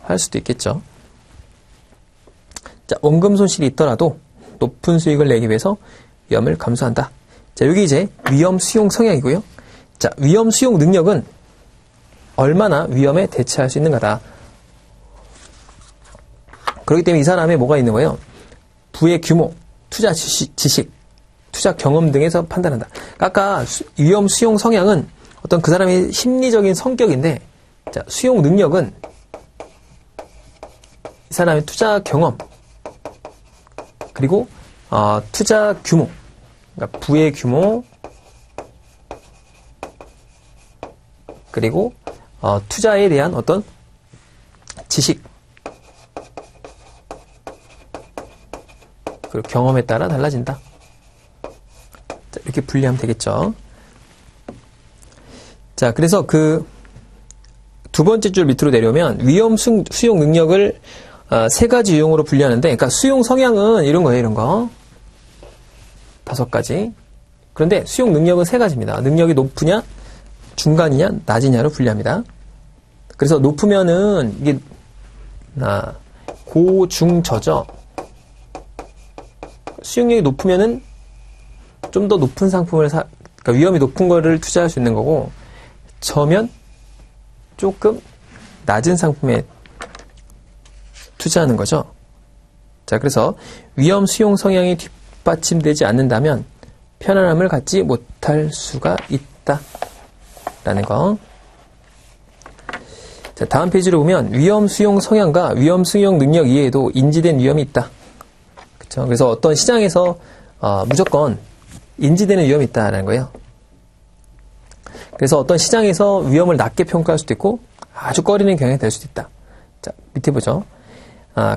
할 수도 있겠죠. 자, 원금 손실이 있더라도 높은 수익을 내기 위해서 위험을 감수한다. 자, 여기 이제 위험 수용 성향이고요. 자, 위험 수용 능력은 얼마나 위험에 대처할 수 있는가다. 그렇기 때문에 이 사람의 뭐가 있는 거예요? 부의 규모, 투자 지식, 투자 경험 등에서 판단한다. 아까 위험 수용 성향은 어떤 그 사람의 심리적인 성격인데, 자, 수용 능력은 이 사람의 투자 경험, 그리고 투자 규모, 그러니까 부의 규모, 그리고 투자에 대한 어떤 지식, 그리고 경험에 따라 달라진다. 자, 이렇게 분리하면 되겠죠. 자, 그래서 그 두 번째 줄 밑으로 내려오면 위험 수용 능력을 세 가지 유형으로 분류하는데, 그러니까 수용 성향은 이런 거예요, 이런 거. 5가지. 그런데 수용 능력은 3가지입니다. 능력이 높으냐, 중간이냐, 낮이냐로 분류합니다. 그래서 높으면은 이게 고, 중, 저죠. 수용력이 높으면은 좀 더 높은 상품을 그러니까 위험이 높은 거를 투자할 수 있는 거고, 저면 조금 낮은 상품에 투자하는 거죠. 자, 그래서 위험 수용 성향이 뒷받침되지 않는다면 편안함을 갖지 못할 수가 있다. 라는 거. 자, 다음 페이지로 보면 위험 수용 성향과 위험 수용 능력 이외에도 인지된 위험이 있다. 그렇죠? 그래서 어떤 시장에서 무조건 인지되는 위험이 있다라는 거예요. 그래서 어떤 시장에서 위험을 낮게 평가할 수도 있고 아주 꺼리는 경향이 될 수도 있다. 자, 밑에 보죠.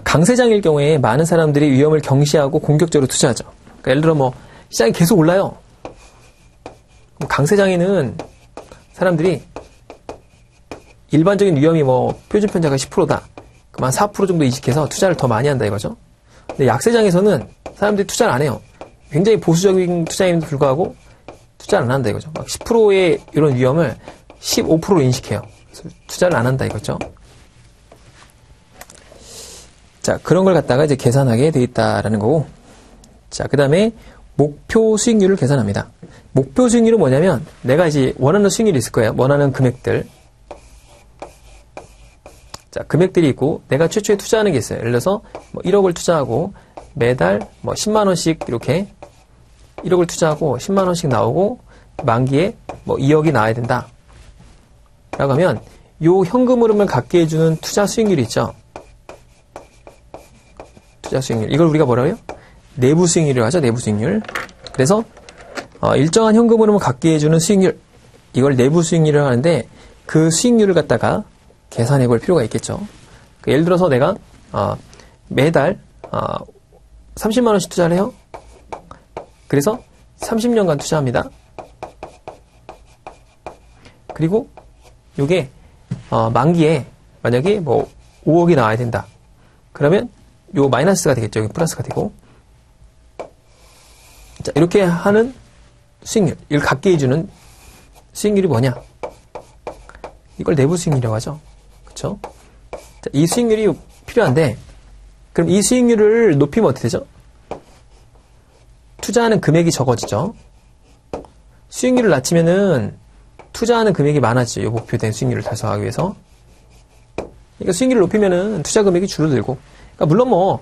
강세장일 경우에 많은 사람들이 위험을 경시하고 공격적으로 투자하죠. 그러니까 예를 들어 뭐 시장이 계속 올라요. 강세장에는 사람들이 일반적인 위험이 뭐 표준 편차가 10%다. 그만 4% 정도 이식해서 투자를 더 많이 한다 이거죠. 근데 약세장에서는 사람들이 투자를 안 해요. 굉장히 보수적인 투자임에도 불구하고 투자를 안 한다 이거죠. 막 10%의 이런 위험을 15%로 인식해요. 그래서 투자를 안 한다 이거죠. 자, 그런 걸 갖다가 이제 계산하게 돼 있다라는 거고. 자, 그 다음에 목표 수익률을 계산합니다. 목표 수익률은 뭐냐면 내가 이제 원하는 수익률이 있을 거예요. 원하는 금액들. 자, 금액들이 있고 내가 최초에 투자하는 게 있어요. 예를 들어서 뭐 1억을 투자하고 매달 뭐 10만 원씩 이렇게 1억을 투자하고 10만 원씩 나오고 만기에 뭐 2억이 나와야 된다. 라고 하면 요 현금 흐름을 갖게 해주는 투자 수익률이 있죠. 투자 수익률. 이걸 우리가 뭐라고 해요? 내부 수익률이라고 하죠. 내부 수익률. 그래서 일정한 현금 흐름을 갖게 해주는 수익률. 이걸 내부 수익률이라고 하는데 그 수익률을 갖다가 계산해 볼 필요가 있겠죠. 예를 들어서 내가 매달 30만 원씩 투자를 해요. 그래서 30년간 투자합니다. 그리고 요게 만기에 만약에 뭐 5억이 나와야 된다. 그러면 요 마이너스가 되겠죠. 여기 플러스가 되고. 자, 이렇게 하는 수익률, 이걸 갖게 해주는 수익률이 뭐냐? 이걸 내부 수익률이라고 하죠. 그쵸? 자, 이 수익률이 필요한데, 그럼 이 수익률을 높이면 어떻게 되죠? 투자하는 금액이 적어지죠. 수익률을 낮추면은 투자하는 금액이 많아지죠. 이 목표된 수익률을 달성하기 위해서. 그러니까 수익률을 높이면은 투자 금액이 줄어들고. 그러니까 물론 뭐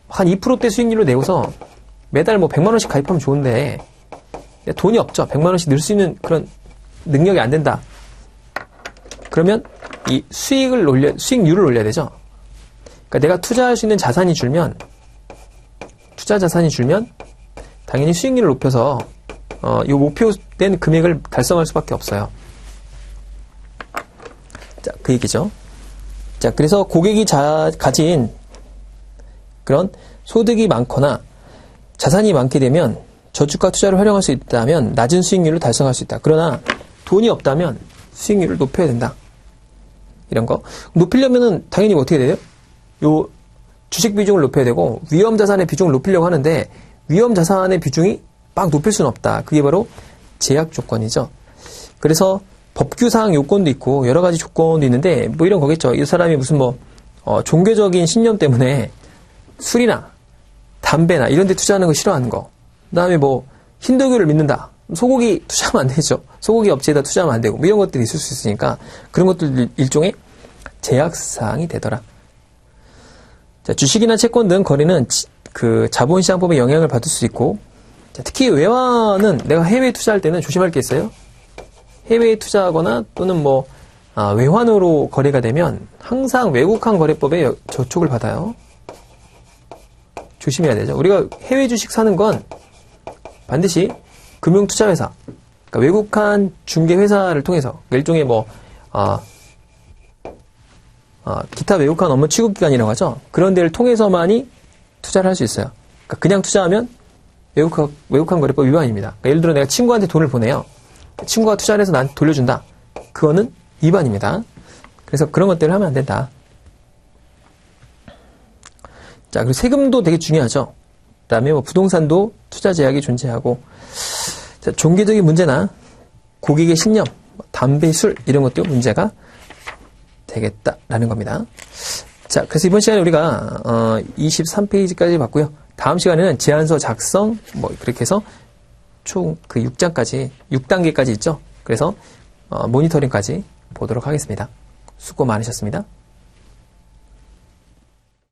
한 2%대 수익률로 내고서 매달 뭐 100만 원씩 가입하면 좋은데 돈이 없죠. 100만 원씩 늘 수 있는 그런 능력이 안 된다. 그러면 이 수익률을 올려야 되죠. 그러니까 내가 투자할 수 있는 자산이 줄면, 투자 자산이 줄면 당연히 수익률을 높여서 이 목표된 금액을 달성할 수밖에 없어요. 자, 그 얘기죠. 자, 그래서 고객이 가진 그런 소득이 많거나 자산이 많게 되면 저축과 투자를 활용할 수 있다면 낮은 수익률을 달성할 수 있다. 그러나 돈이 없다면 수익률을 높여야 된다. 이런 거. 높이려면은 당연히 어떻게 돼요? 요 주식 비중을 높여야 되고 위험 자산의 비중을 높이려고 하는데 위험 자산의 비중이 막 높일 수는 없다. 그게 바로 제약 조건이죠. 그래서 법규상 요건도 있고 여러 가지 조건도 있는데 뭐 이런 거겠죠. 이 사람이 무슨 종교적인 신념 때문에 술이나 담배나 이런 데 투자하는 거 싫어하는 거. 그다음에 힌두교를 믿는다. 소고기 투자하면 안 되죠. 소고기 업체에다 투자하면 안 되고 뭐 이런 것들이 있을 수 있으니까 그런 것들 일종의 제약사항이 되더라. 자, 주식이나 채권 등 거래는 그 자본시장법의 영향을 받을 수 있고 자, 특히 외화는 내가 해외에 투자할 때는 조심할 게 있어요. 해외에 투자하거나 또는 외환으로 거래가 되면 항상 외국환 거래법에 저촉을 받아요. 조심해야 되죠. 우리가 해외 주식 사는 건 반드시 금융투자회사, 그러니까 외국환 중개회사를 통해서 일종의 기타 외국환 업무 취급기관이라고 하죠. 그런 데를 통해서만이 투자를 할 수 있어요. 그러니까 그냥 투자하면 외국환 거래법 위반입니다. 그러니까 예를 들어 내가 친구한테 돈을 보내요. 친구가 투자를 해서 나한테 돌려준다. 그거는 위반입니다. 그래서 그런 것들을 하면 안 된다. 자, 그리고 세금도 되게 중요하죠. 그 다음에 부동산도 투자 제약이 존재하고, 자, 종교적인 문제나 고객의 신념, 담배, 술, 이런 것도 문제가 되겠다라는 겁니다. 자, 그래서 이번 시간에 우리가 23페이지까지 봤고요. 다음 시간에는 제안서 작성, 그렇게 해서 총 그 6단계까지 있죠. 그래서 모니터링까지 보도록 하겠습니다. 수고 많으셨습니다.